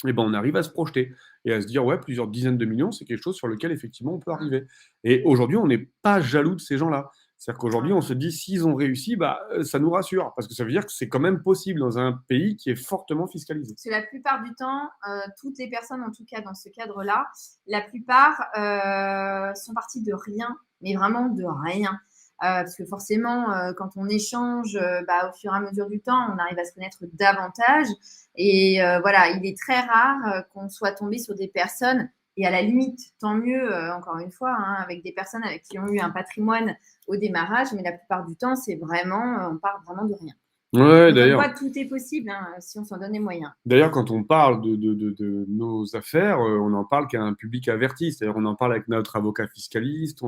eh ben, on arrive à se projeter et à se dire, ouais, plusieurs dizaines de millions, c'est quelque chose sur lequel, effectivement, on peut arriver. Et aujourd'hui, on n'est pas jaloux de ces gens-là. C'est-à-dire qu'aujourd'hui, on se dit, s'ils ont réussi, ça nous rassure, parce que ça veut dire que c'est quand même possible dans un pays qui est fortement fiscalisé. Parce que la plupart du temps, toutes les personnes, en tout cas dans ce cadre-là, la plupart sont parties de rien, mais vraiment de rien. Parce que forcément, quand on échange, au fur et à mesure du temps, on arrive à se connaître davantage. Et voilà, il est très rare qu'on soit tombé sur des personnes, et à la limite, tant mieux, encore une fois, hein, avec des personnes avec qui ont eu un patrimoine au démarrage, mais la plupart du temps, c'est vraiment, on part vraiment de rien. Ouais, d'ailleurs. Tout est possible hein, si on s'en donne les moyens. D'ailleurs, quand on parle de nos affaires, on en parle qu'à un public averti. C'est-à-dire, on en parle avec notre avocat fiscaliste,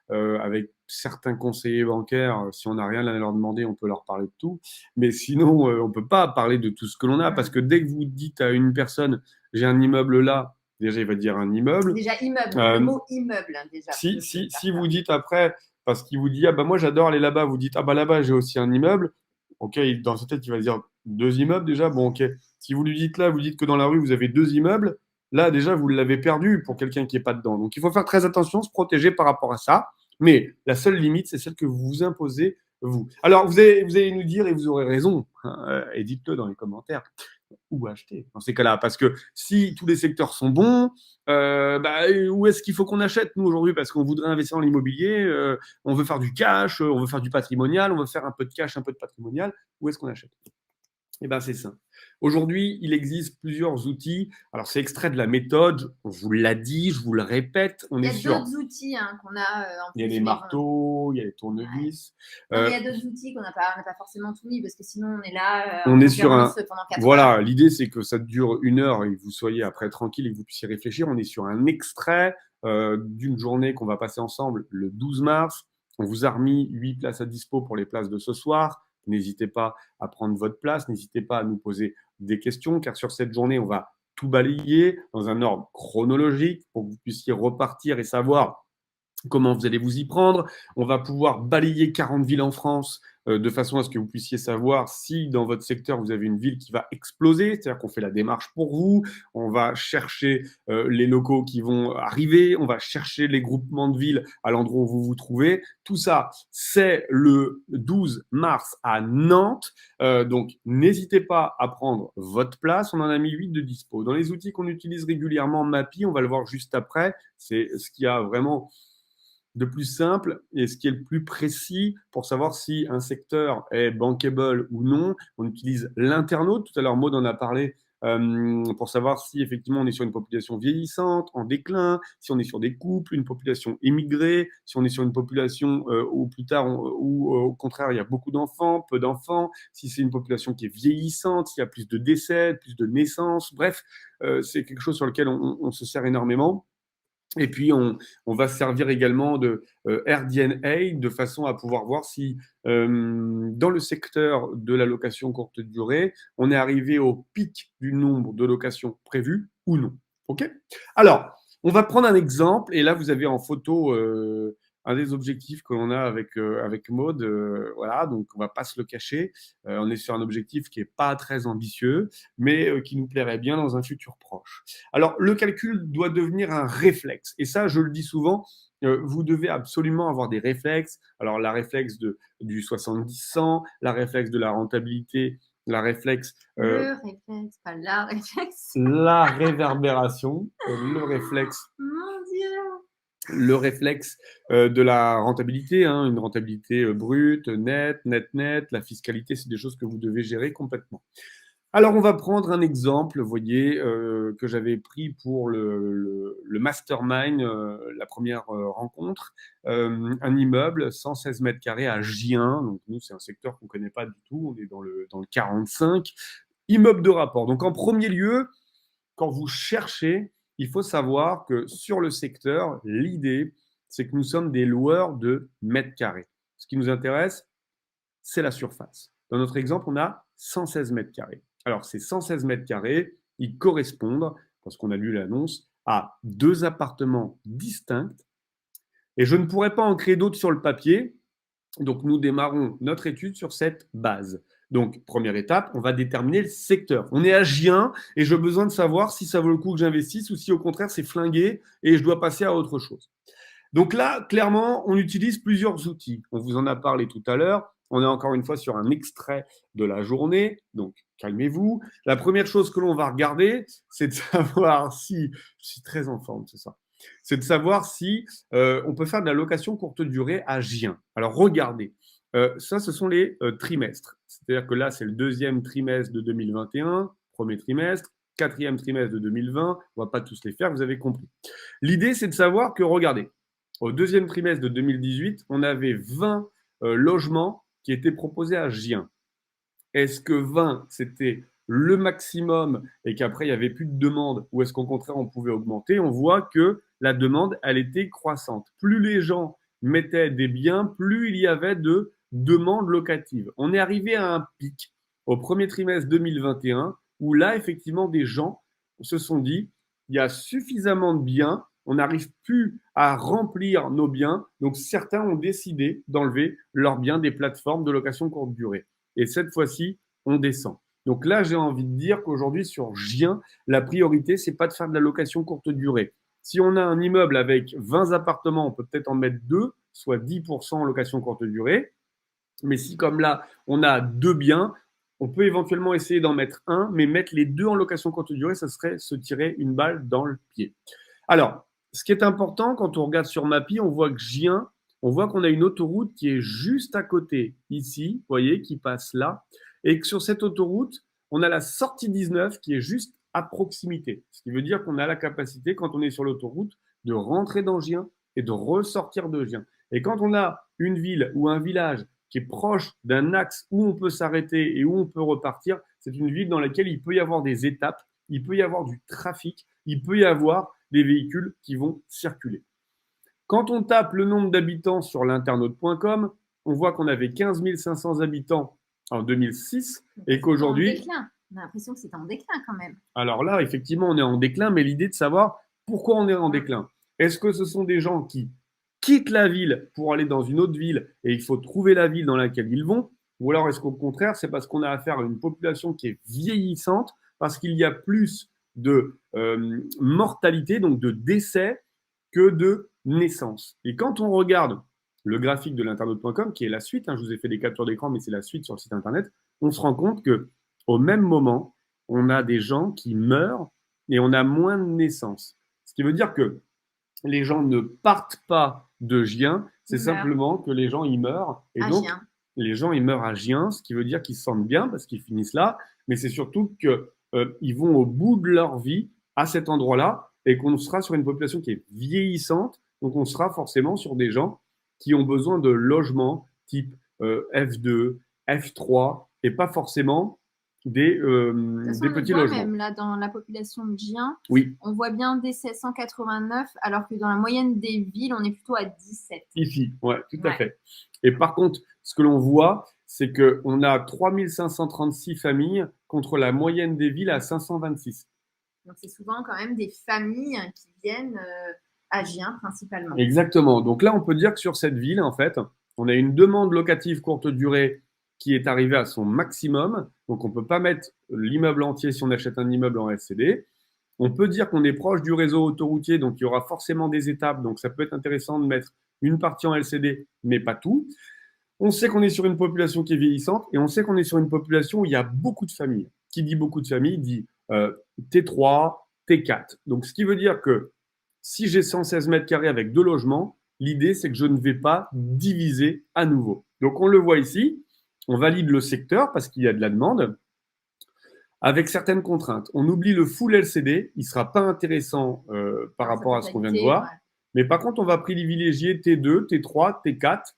avec certains conseillers bancaires. Si on n'a rien à leur demander, on peut leur parler de tout. Mais sinon, on peut pas parler de tout ce que l'on a, parce que dès que vous dites à une personne, j'ai un immeuble là, déjà, il va dire un immeuble. Déjà, immeuble, le mot immeuble, hein, déjà. Si vous dites après, parce qu'il vous dit, ah bah moi j'adore aller là-bas, vous dites, ah bah là-bas j'ai aussi un immeuble. Ok, dans sa tête, il va dire 2 immeubles déjà. Bon, ok. Si vous lui dites là, vous dites que dans la rue, vous avez 2 immeubles, là, déjà, vous l'avez perdu pour quelqu'un qui n'est pas dedans. Donc, il faut faire très attention, se protéger par rapport à ça. Mais la seule limite, c'est celle que vous vous imposez, vous. Alors, vous allez nous dire, et vous aurez raison, hein, et dites-le dans les commentaires, où acheter dans ces cas-là. Parce que si tous les secteurs sont bons, où est-ce qu'il faut qu'on achète, nous, aujourd'hui? Parce qu'on voudrait investir dans l'immobilier, on veut faire du cash, on veut faire du patrimonial, on veut faire un peu de cash, un peu de patrimonial. Où est-ce qu'on achète? Eh bien, c'est ça. Aujourd'hui, il existe plusieurs outils. Alors, c'est extrait de la méthode. On vous l'a dit, je vous le répète. Il y a d'autres outils qu'on a. Il y a les marteaux, il y a les tournevis. Ouais. Il y a d'autres outils qu'on n'a pas forcément tout mis parce que sinon, on est là. On est sur un. Pendant 4 voilà, heures. L'idée, c'est que ça dure 1 heure et que vous soyez après tranquille et que vous puissiez réfléchir. On est sur un extrait d'une journée qu'on va passer ensemble le 12 mars. On vous a remis 8 places à dispo pour les places de ce soir. N'hésitez pas à prendre votre place, n'hésitez pas à nous poser des questions, car sur cette journée, on va tout balayer dans un ordre chronologique pour que vous puissiez repartir et savoir comment vous allez vous y prendre. On va pouvoir balayer 40 villes en France de façon à ce que vous puissiez savoir si dans votre secteur, vous avez une ville qui va exploser, c'est-à-dire qu'on fait la démarche pour vous, on va chercher les locaux qui vont arriver, on va chercher les groupements de villes à l'endroit où vous vous trouvez. Tout ça, c'est le 12 mars à Nantes. Donc, n'hésitez pas à prendre votre place. On en a mis 8 de dispo. Dans les outils qu'on utilise régulièrement, Mappy, on va le voir juste après, c'est ce qui a vraiment de plus simple et ce qui est le plus précis pour savoir si un secteur est bankable ou non. On utilise l'internaute. Tout à l'heure, Maud en a parlé pour savoir si effectivement on est sur une population vieillissante, en déclin, si on est sur des couples, une population émigrée, si on est sur une population où plus tard, où au contraire il y a beaucoup d'enfants, peu d'enfants, si c'est une population qui est vieillissante, s'il y a plus de décès, plus de naissances. Bref, c'est quelque chose sur lequel on se sert énormément. Et puis, on va se servir également de RDNA de façon à pouvoir voir si, dans le secteur de la location courte durée, on est arrivé au pic du nombre de locations prévues ou non. OK ? Alors, On va prendre un exemple, et là, vous avez en photo un des objectifs que l'on a avec Maud. Voilà, donc on ne va pas se le cacher. On est sur un objectif qui n'est pas très ambitieux, mais qui nous plairait bien dans un futur proche. Alors, le calcul doit devenir un réflexe. Et ça, je le dis souvent, vous devez absolument avoir des réflexes. Alors, la réflexe du 70-100, la réflexe de la rentabilité, la réflexe Le réflexe, pas la réflexe. la réverbération, le réflexe, Mon Dieu. le réflexe de la rentabilité, hein, une rentabilité brute, nette, la fiscalité, c'est des choses que vous devez gérer complètement. Alors, on va prendre un exemple, vous voyez, que j'avais pris pour le mastermind, la première rencontre, un immeuble, 116 mètres carrés à Gien. Donc, nous, c'est un secteur qu'on ne connaît pas du tout, on est dans le 45. Immeuble de rapport. Donc, en premier lieu, quand vous cherchez, il faut savoir que sur le secteur, l'idée, c'est que nous sommes des loueurs de mètres carrés. Ce qui nous intéresse, c'est la surface. Dans notre exemple, on a 116 mètres carrés. Alors, ces 116 mètres carrés, ils correspondent, parce qu'on a lu l'annonce, à 2 appartements distincts. Et je ne pourrais pas en créer d'autres sur le papier. Donc, nous démarrons notre étude sur cette base. Donc, première étape, on va déterminer le secteur. On est à Gien et j'ai besoin de savoir si ça vaut le coup que j'investisse ou si au contraire c'est flingué et je dois passer à autre chose. Donc là, clairement, on utilise plusieurs outils. On vous en a parlé tout à l'heure. On est encore une fois sur un extrait de la journée. Donc, calmez-vous. La première chose que l'on va regarder, c'est de savoir si… Je suis très en forme, c'est ça. C'est de savoir si on peut faire de la location courte durée à Gien. Alors, regardez. Ça, ce sont les trimestres. C'est-à-dire que là, c'est le 2e trimestre de 2021, premier trimestre, 4e trimestre de 2020. On ne va pas tous les faire, vous avez compris. L'idée, c'est de savoir que, regardez, au 2e trimestre de 2018, on avait 20 logements qui étaient proposés à Gien. Est-ce que 20, c'était le maximum et qu'après, il n'y avait plus de demande, ou est-ce qu'au contraire, on pouvait augmenter? On voit que la demande, elle était croissante. Plus les gens mettaient des biens, plus il y avait de demandes locatives. On est arrivé à un pic au premier trimestre 2021 où là, effectivement, des gens se sont dit, il y a suffisamment de biens, on n'arrive plus à remplir nos biens, donc certains ont décidé d'enlever leurs biens des plateformes de location courte durée. Et cette fois-ci, on descend. Donc là, j'ai envie de dire qu'aujourd'hui, sur Gien, la priorité, c'est pas de faire de la location courte durée. Si on a un immeuble avec 20 appartements, on peut peut-être en mettre 2, soit 10% en location courte durée. Mais si, comme là, on a 2 biens, on peut éventuellement essayer d'en mettre un, mais mettre les 2 en location courte durée, ça serait se tirer une balle dans le pied. Alors, ce qui est important, quand on regarde sur Mappy, on voit que Gien, on voit qu'on a une autoroute qui est juste à côté, ici, vous voyez, qui passe là, et que sur cette autoroute, on a la sortie 19 qui est juste à proximité. Ce qui veut dire qu'on a la capacité, quand on est sur l'autoroute, de rentrer dans Gien et de ressortir de Gien. Et quand on a une ville ou un village qui est proche d'un axe où on peut s'arrêter et où on peut repartir, c'est une ville dans laquelle il peut y avoir des étapes, il peut y avoir du trafic, il peut y avoir des véhicules qui vont circuler. Quand on tape le nombre d'habitants sur l'internaute.com, on voit qu'on avait 15 500 habitants en 2006 et qu'aujourd'hui… On a l'impression que c'est en déclin quand même. Alors là, effectivement, on est en déclin, mais l'idée de savoir pourquoi on est en déclin. Est-ce que ce sont des gens qui quittent la ville pour aller dans une autre ville et il faut trouver la ville dans laquelle ils vont? Ou alors est-ce qu'au contraire, c'est parce qu'on a affaire à une population qui est vieillissante, parce qu'il y a plus de mortalité, donc de décès, que de naissance? Et quand on regarde le graphique de l'internaute.com, qui est la suite, je vous ai fait des captures d'écran, mais c'est la suite sur le site internet, on se rend compte que au même moment, on a des gens qui meurent et on a moins de naissances. Ce qui veut dire que les gens ne partent pas de Gien, c'est simplement que les gens y meurent. Et donc, les gens y meurent à Gien, ce qui veut dire qu'ils se sentent bien parce qu'ils finissent là, mais c'est surtout qu'ils vont au bout de leur vie à cet endroit-là et qu'on sera sur une population qui est vieillissante. Donc, on sera forcément sur des gens qui ont besoin de logements type F2, F3 et pas forcément des petits logements. Même là, dans la population de Gien, oui, on voit bien décès 189, alors que dans la moyenne des villes, on est plutôt à 17. Ici, ouais, tout à fait. Et par contre, ce que l'on voit, c'est qu'on a 3536 familles contre la moyenne des villes à 526. Donc, c'est souvent quand même des familles qui viennent à Gien principalement. Exactement. Donc là, on peut dire que sur cette ville, en fait, on a une demande locative courte durée qui est arrivée à son maximum. Donc, on ne peut pas mettre l'immeuble entier si on achète un immeuble en LCD. On peut dire qu'on est proche du réseau autoroutier, donc il y aura forcément des étapes. Donc, ça peut être intéressant de mettre une partie en LCD, mais pas tout. On sait qu'on est sur une population qui est vieillissante et on sait qu'on est sur une population où il y a beaucoup de familles. Qui dit beaucoup de familles dit T3, T4. Donc, ce qui veut dire que si j'ai 116 mètres carrés avec 2 logements, l'idée, c'est que je ne vais pas diviser à nouveau. Donc, on le voit ici. On valide le secteur parce qu'il y a de la demande avec certaines contraintes. On oublie le full LCD. Il ne sera pas intéressant par rapport à ce qu'on vient de voir. Ouais. Mais par contre, on va privilégier T2, T3, T4.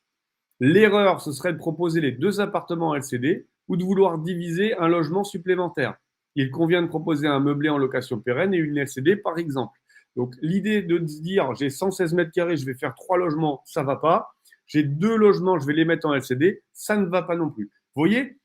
L'erreur, ce serait de proposer les 2 appartements LCD ou de vouloir diviser un logement supplémentaire. Il convient de proposer un meublé en location pérenne et une LCD, par exemple. Donc, l'idée de se dire, j'ai 116 mètres carrés, je vais faire 3 logements, ça ne va pas. J'ai 2 logements, je vais les mettre en LCD, ça ne va pas non plus. Vous voyez,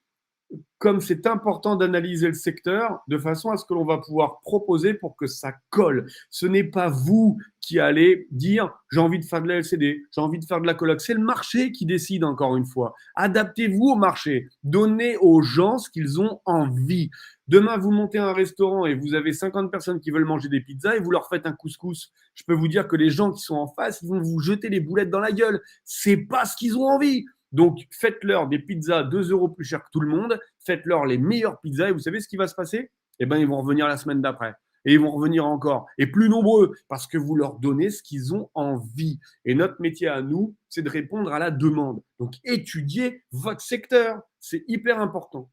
comme c'est important d'analyser le secteur de façon à ce que l'on va pouvoir proposer pour que ça colle. Ce n'est pas vous qui allez dire j'ai envie de faire de la LCD, j'ai envie de faire de la coloc. C'est le marché qui décide encore une fois. Adaptez-vous au marché. Donnez aux gens ce qu'ils ont envie. Demain, vous montez un restaurant et vous avez 50 personnes qui veulent manger des pizzas et vous leur faites un couscous. Je peux vous dire que les gens qui sont en face, ils vont vous jeter les boulettes dans la gueule. C'est pas ce qu'ils ont envie. Donc, faites-leur des pizzas 2 € plus cher que tout le monde. Faites-leur les meilleures pizzas. Et vous savez ce qui va se passer? Eh bien, ils vont revenir la semaine d'après. Et ils vont revenir encore. Et plus nombreux. Parce que vous leur donnez ce qu'ils ont envie. Et notre métier à nous, c'est de répondre à la demande. Donc, étudiez votre secteur. C'est hyper important.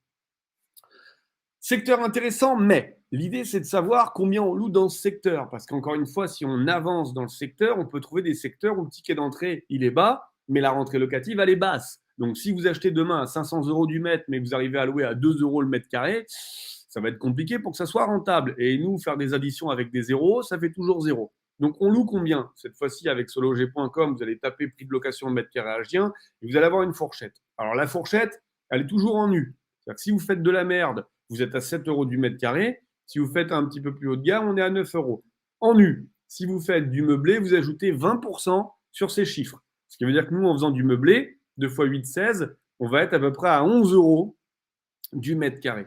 Secteur intéressant, mais l'idée, c'est de savoir combien on loue dans ce secteur. Parce qu'encore une fois, si on avance dans le secteur, on peut trouver des secteurs où le ticket d'entrée, il est bas, mais la rentrée locative, elle est basse. Donc, si vous achetez demain à 500 € du mètre, mais que vous arrivez à louer à 2 € le mètre carré, ça va être compliqué pour que ça soit rentable. Et nous, faire des additions avec des zéros, ça fait toujours zéro. Donc, on loue combien? Cette fois-ci, avec sologer.com, vous allez taper prix de location de mètre carré à Gien et vous allez avoir une fourchette. Alors, la fourchette, elle est toujours en nu. C'est-à-dire que si vous faites de la merde, vous êtes à 7 € du mètre carré. Si vous faites un petit peu plus haut de gamme, on est à 9 €. En nu, si vous faites du meublé, vous ajoutez 20% sur ces chiffres. Ce qui veut dire que nous, en faisant du meublé, 2 x 8, 16, on va être à peu près à 11 € du mètre carré.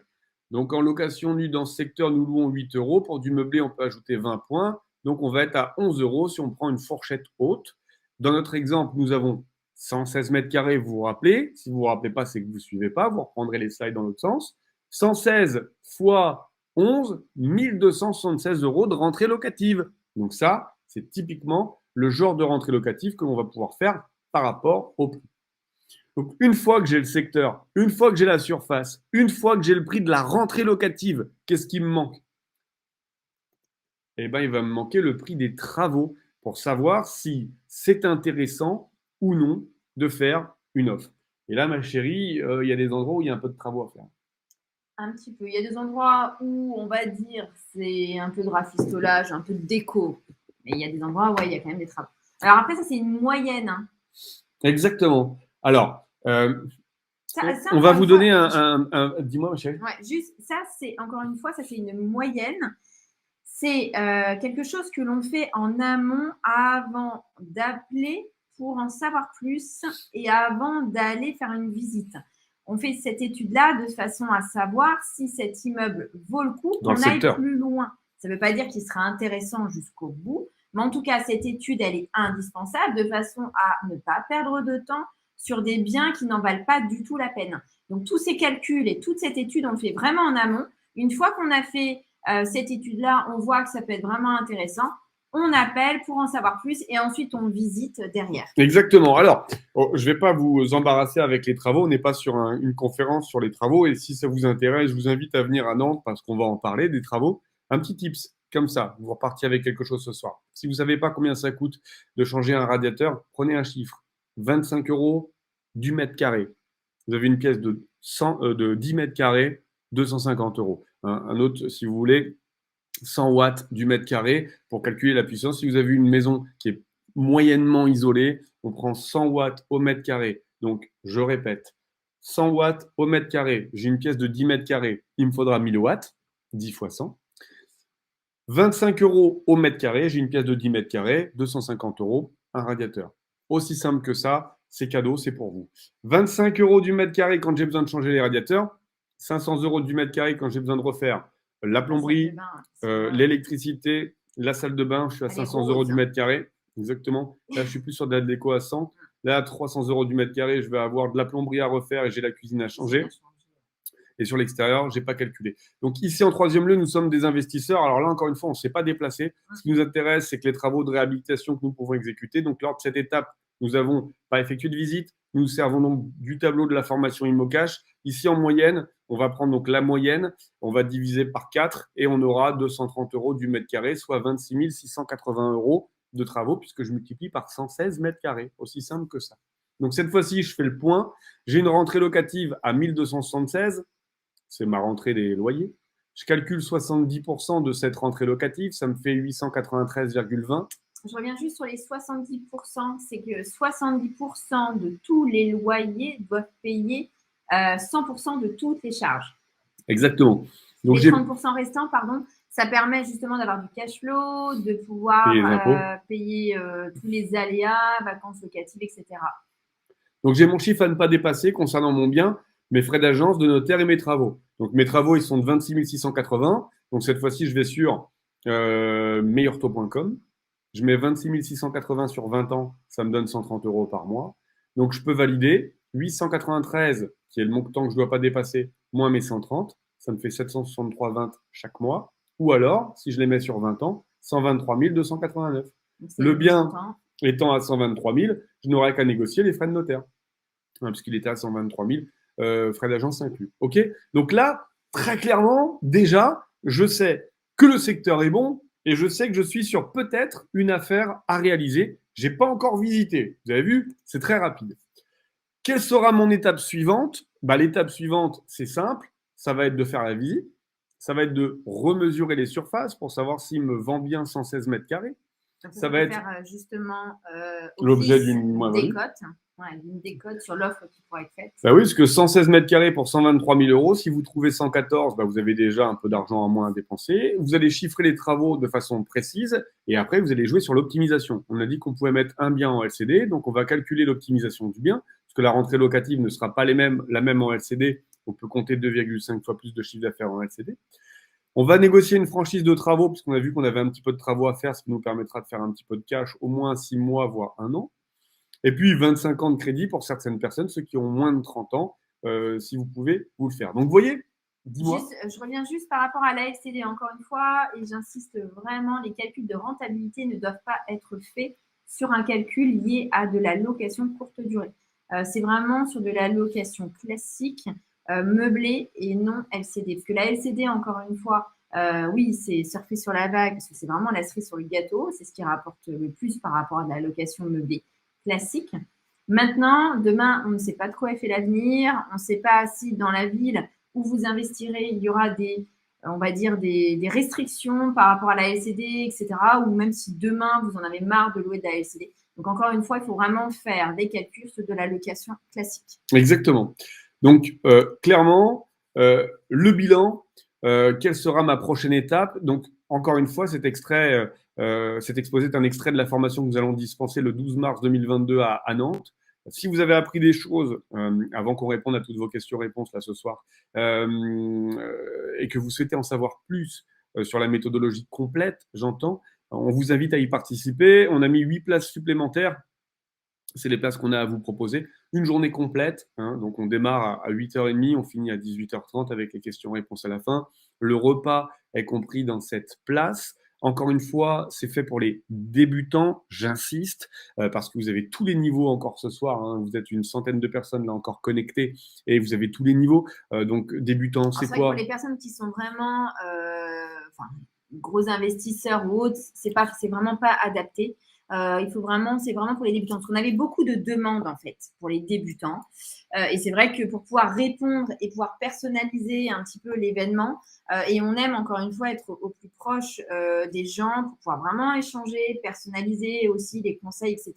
Donc, en location nue dans ce secteur, nous louons 8 €. Pour du meublé, on peut ajouter 20 points. Donc, on va être à 11 € si on prend une fourchette haute. Dans notre exemple, nous avons 116 mètres carrés, vous vous rappelez. Si vous ne vous rappelez pas, c'est que vous ne suivez pas. Vous reprendrez les slides dans l'autre sens. 116 fois 11, 1276 € de rentrée locative. Donc ça, c'est typiquement le genre de rentrée locative que l'on va pouvoir faire par rapport au prix. Donc une fois que j'ai le secteur, une fois que j'ai la surface, une fois que j'ai le prix de la rentrée locative, qu'est-ce qui me manque? Eh bien, il va me manquer le prix des travaux pour savoir si c'est intéressant ou non de faire une offre. Et là, ma chérie, il y a des endroits où il y a un peu de travaux à faire. Un petit peu. Il y a des endroits où on va dire c'est un peu de rafistolage, un peu de déco. Mais il y a des endroits où il y a quand même des travaux. Alors après, ça, c'est une moyenne. Hein. Exactement. Alors, Ça, on va vous donner un. Dis-moi, ma chérie. Ouais, juste ça, c'est encore une fois, ça, c'est une moyenne. C'est quelque chose que l'on fait en amont avant d'appeler pour en savoir plus et avant d'aller faire une visite. On fait cette étude-là de façon à savoir si cet immeuble vaut le coup qu'on aille plus loin. Ça ne veut pas dire qu'il sera intéressant jusqu'au bout, mais en tout cas, cette étude, elle est indispensable de façon à ne pas perdre de temps sur des biens qui n'en valent pas du tout la peine. Donc, tous ces calculs et toute cette étude, on le fait vraiment en amont. Une fois qu'on a fait cette étude-là, on voit que ça peut être vraiment intéressant. On appelle pour en savoir plus et ensuite on visite derrière. Exactement. Alors, je ne vais pas vous embarrasser avec les travaux. On n'est pas sur une conférence sur les travaux. Et si ça vous intéresse, je vous invite à venir à Nantes parce qu'on va en parler des travaux. Un petit tips comme ça. Vous repartiez avec quelque chose ce soir. Si vous ne savez pas combien ça coûte de changer un radiateur, prenez un chiffre. 25 € du mètre carré. Vous avez une pièce de 10 mètres carrés, 250 €. Un autre, si vous voulez, 100 watts du mètre carré pour calculer la puissance. Si vous avez une maison qui est moyennement isolée, on prend 100 watts au mètre carré. Donc, je répète, 100 watts au mètre carré. J'ai une pièce de 10 mètres carrés. Il me faudra 1000 watts, 10 fois 100. 25 € au mètre carré, j'ai une pièce de 10 mètres carrés, 250 €, un radiateur. Aussi simple que ça, c'est cadeau, c'est pour vous. 25 € du mètre carré quand j'ai besoin de changer les radiateurs, 500 € du mètre carré quand j'ai besoin de refaire la plomberie, l'électricité, la salle de bain, je suis à 500 € du mètre carré. Exactement. Là, je suis plus sur de la déco à 100. Là, à 300 € du mètre carré, je vais avoir de la plomberie à refaire et j'ai la cuisine à changer. Et sur l'extérieur, je n'ai pas calculé. Donc ici, en troisième lieu, nous sommes des investisseurs. Alors là, encore une fois, on ne s'est pas déplacé. Ce qui nous intéresse, c'est que les travaux de réhabilitation que nous pouvons exécuter. Donc lors de cette étape, nous n'avons pas effectué de visite. Nous nous servons donc du tableau de la formation ImmoCash. Ici, en moyenne, on va prendre donc la moyenne, on va diviser par 4 et on aura 230 € du mètre carré, soit 26 680 € de travaux, puisque je multiplie par 116 mètres carrés. Aussi simple que ça. Donc cette fois-ci, je fais le point. J'ai une rentrée locative à 1276. C'est ma rentrée des loyers. Je calcule 70% de cette rentrée locative, ça me fait 893,20. Je reviens juste sur les 70%. C'est que 70% de tous les loyers doivent payer 100% de toutes les charges. Exactement. Donc, les 30% restants, ça permet justement d'avoir du cash flow, de pouvoir payer tous les aléas, vacances locatives, etc. Donc, j'ai mon chiffre à ne pas dépasser concernant mon bien, mes frais d'agence, de notaire et mes travaux. Donc, mes travaux, ils sont de 26 680. Donc, cette fois-ci, je vais sur meilleurtaux.com. Je mets 26 680 sur 20 ans, ça me donne 130 € par mois. Donc, je peux valider 893, qui est le montant que je ne dois pas dépasser, moins mes 130. Ça me fait 763,20 chaque mois. Ou alors, si je les mets sur 20 ans, 123 289. Le bien étant à 123 000, je n'aurai qu'à négocier les frais de notaire. Puisqu'il était à 123 000, frais d'agence inclus. OK ? Donc là, très clairement, déjà, je sais que le secteur est bon et je sais que je suis sur peut-être une affaire à réaliser. Je n'ai pas encore visité. Vous avez vu ? C'est très rapide. Quelle sera mon étape suivante ? L'étape suivante, c'est simple. Ça va être de faire la visite. Ça va être de remesurer les surfaces pour savoir s'il me vend bien 116 mètres carrés. Ça va être faire justement l'objet d'une décote. D'une décote sur l'offre qui pourrait être faite. Oui, parce que 116 mètres carrés pour 123 000 €, si vous trouvez 114, vous avez déjà un peu d'argent en moins à dépenser. Vous allez chiffrer les travaux de façon précise et après, vous allez jouer sur l'optimisation. On a dit qu'on pouvait mettre un bien en LCD, donc on va calculer l'optimisation du bien, parce que la rentrée locative ne sera pas la même en LCD. On peut compter 2,5 fois plus de chiffre d'affaires en LCD. On va négocier une franchise de travaux, parce qu'on a vu qu'on avait un petit peu de travaux à faire, ce qui nous permettra de faire un petit peu de cash, au moins 6 mois, voire 1 an. Et puis, 25 ans de crédit pour certaines personnes, ceux qui ont moins de 30 ans, si vous pouvez vous le faire. Donc, vous voyez, dis-moi. Je reviens juste par rapport à la LCD, encore une fois, et j'insiste vraiment, les calculs de rentabilité ne doivent pas être faits sur un calcul lié à de la location courte durée. C'est vraiment sur de la location classique, meublée et non LCD. Parce que la LCD, encore une fois, oui, c'est surfer sur la vague, parce que c'est vraiment la cerise sur le gâteau. C'est ce qui rapporte le plus par rapport à la location meublée classique. Maintenant, demain, on ne sait pas de quoi est fait l'avenir. On ne sait pas si dans la ville où vous investirez, il y aura des restrictions par rapport à la LCD, etc. Ou même si demain, vous en avez marre de louer de la LCD. Donc, encore une fois, il faut vraiment faire des calculs sur de la location classique. Exactement. Donc, clairement, le bilan, quelle sera ma prochaine étape ? Donc, encore une fois, cet exposé est un extrait de la formation que nous allons dispenser le 12 mars 2022 à Nantes. Si vous avez appris des choses, avant qu'on réponde à toutes vos questions-réponses là ce soir, et que vous souhaitez en savoir plus sur la méthodologie complète, j'entends, on vous invite à y participer. On a mis 8 places supplémentaires. C'est les places qu'on a à vous proposer. Une journée complète, donc on démarre à 8h30, on finit à 18h30 avec les questions-réponses à la fin. Le repas est compris dans cette place. Encore une fois, c'est fait pour les débutants, j'insiste, parce que vous avez tous les niveaux encore ce soir. Vous êtes une centaine de personnes là encore connectées et vous avez tous les niveaux. Donc, débutants, c'est quoi ? Pour les personnes qui sont vraiment gros investisseurs ou autres, c'est vraiment pas adapté. C'est vraiment pour les débutants. Parce qu'on avait beaucoup de demandes, en fait, pour les débutants. Et c'est vrai que pour pouvoir répondre et pouvoir personnaliser un petit peu l'événement, et on aime, encore une fois, être au plus proche des gens pour pouvoir vraiment échanger, personnaliser aussi les conseils, etc.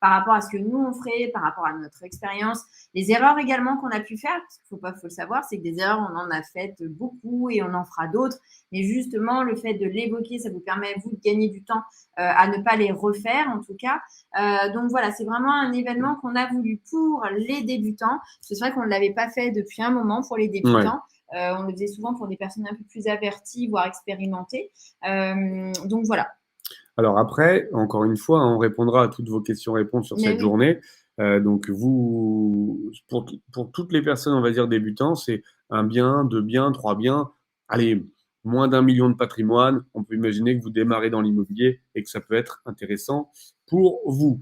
par rapport à ce que nous on ferait, par rapport à notre expérience, les erreurs également qu'on a pu faire, parce qu'il faut le savoir, c'est que des erreurs, on en a faites beaucoup et on en fera d'autres. Mais justement, le fait de l'évoquer, ça vous permet, vous, de gagner du temps à ne pas les refaire, en tout cas. Donc voilà, c'est vraiment un événement qu'on a voulu pour les débutants. C'est vrai qu'on ne l'avait pas fait depuis un moment pour les débutants. On le faisait souvent pour des personnes un peu plus averties, voire expérimentées. Donc voilà. Alors après, encore une fois, on répondra à toutes vos questions-réponses sur cette journée. Donc vous, pour toutes les personnes, on va dire débutants, c'est 1 bien, 2 biens, 3 biens. Allez, moins d'1 million de patrimoine. On peut imaginer que vous démarrez dans l'immobilier et que ça peut être intéressant pour vous.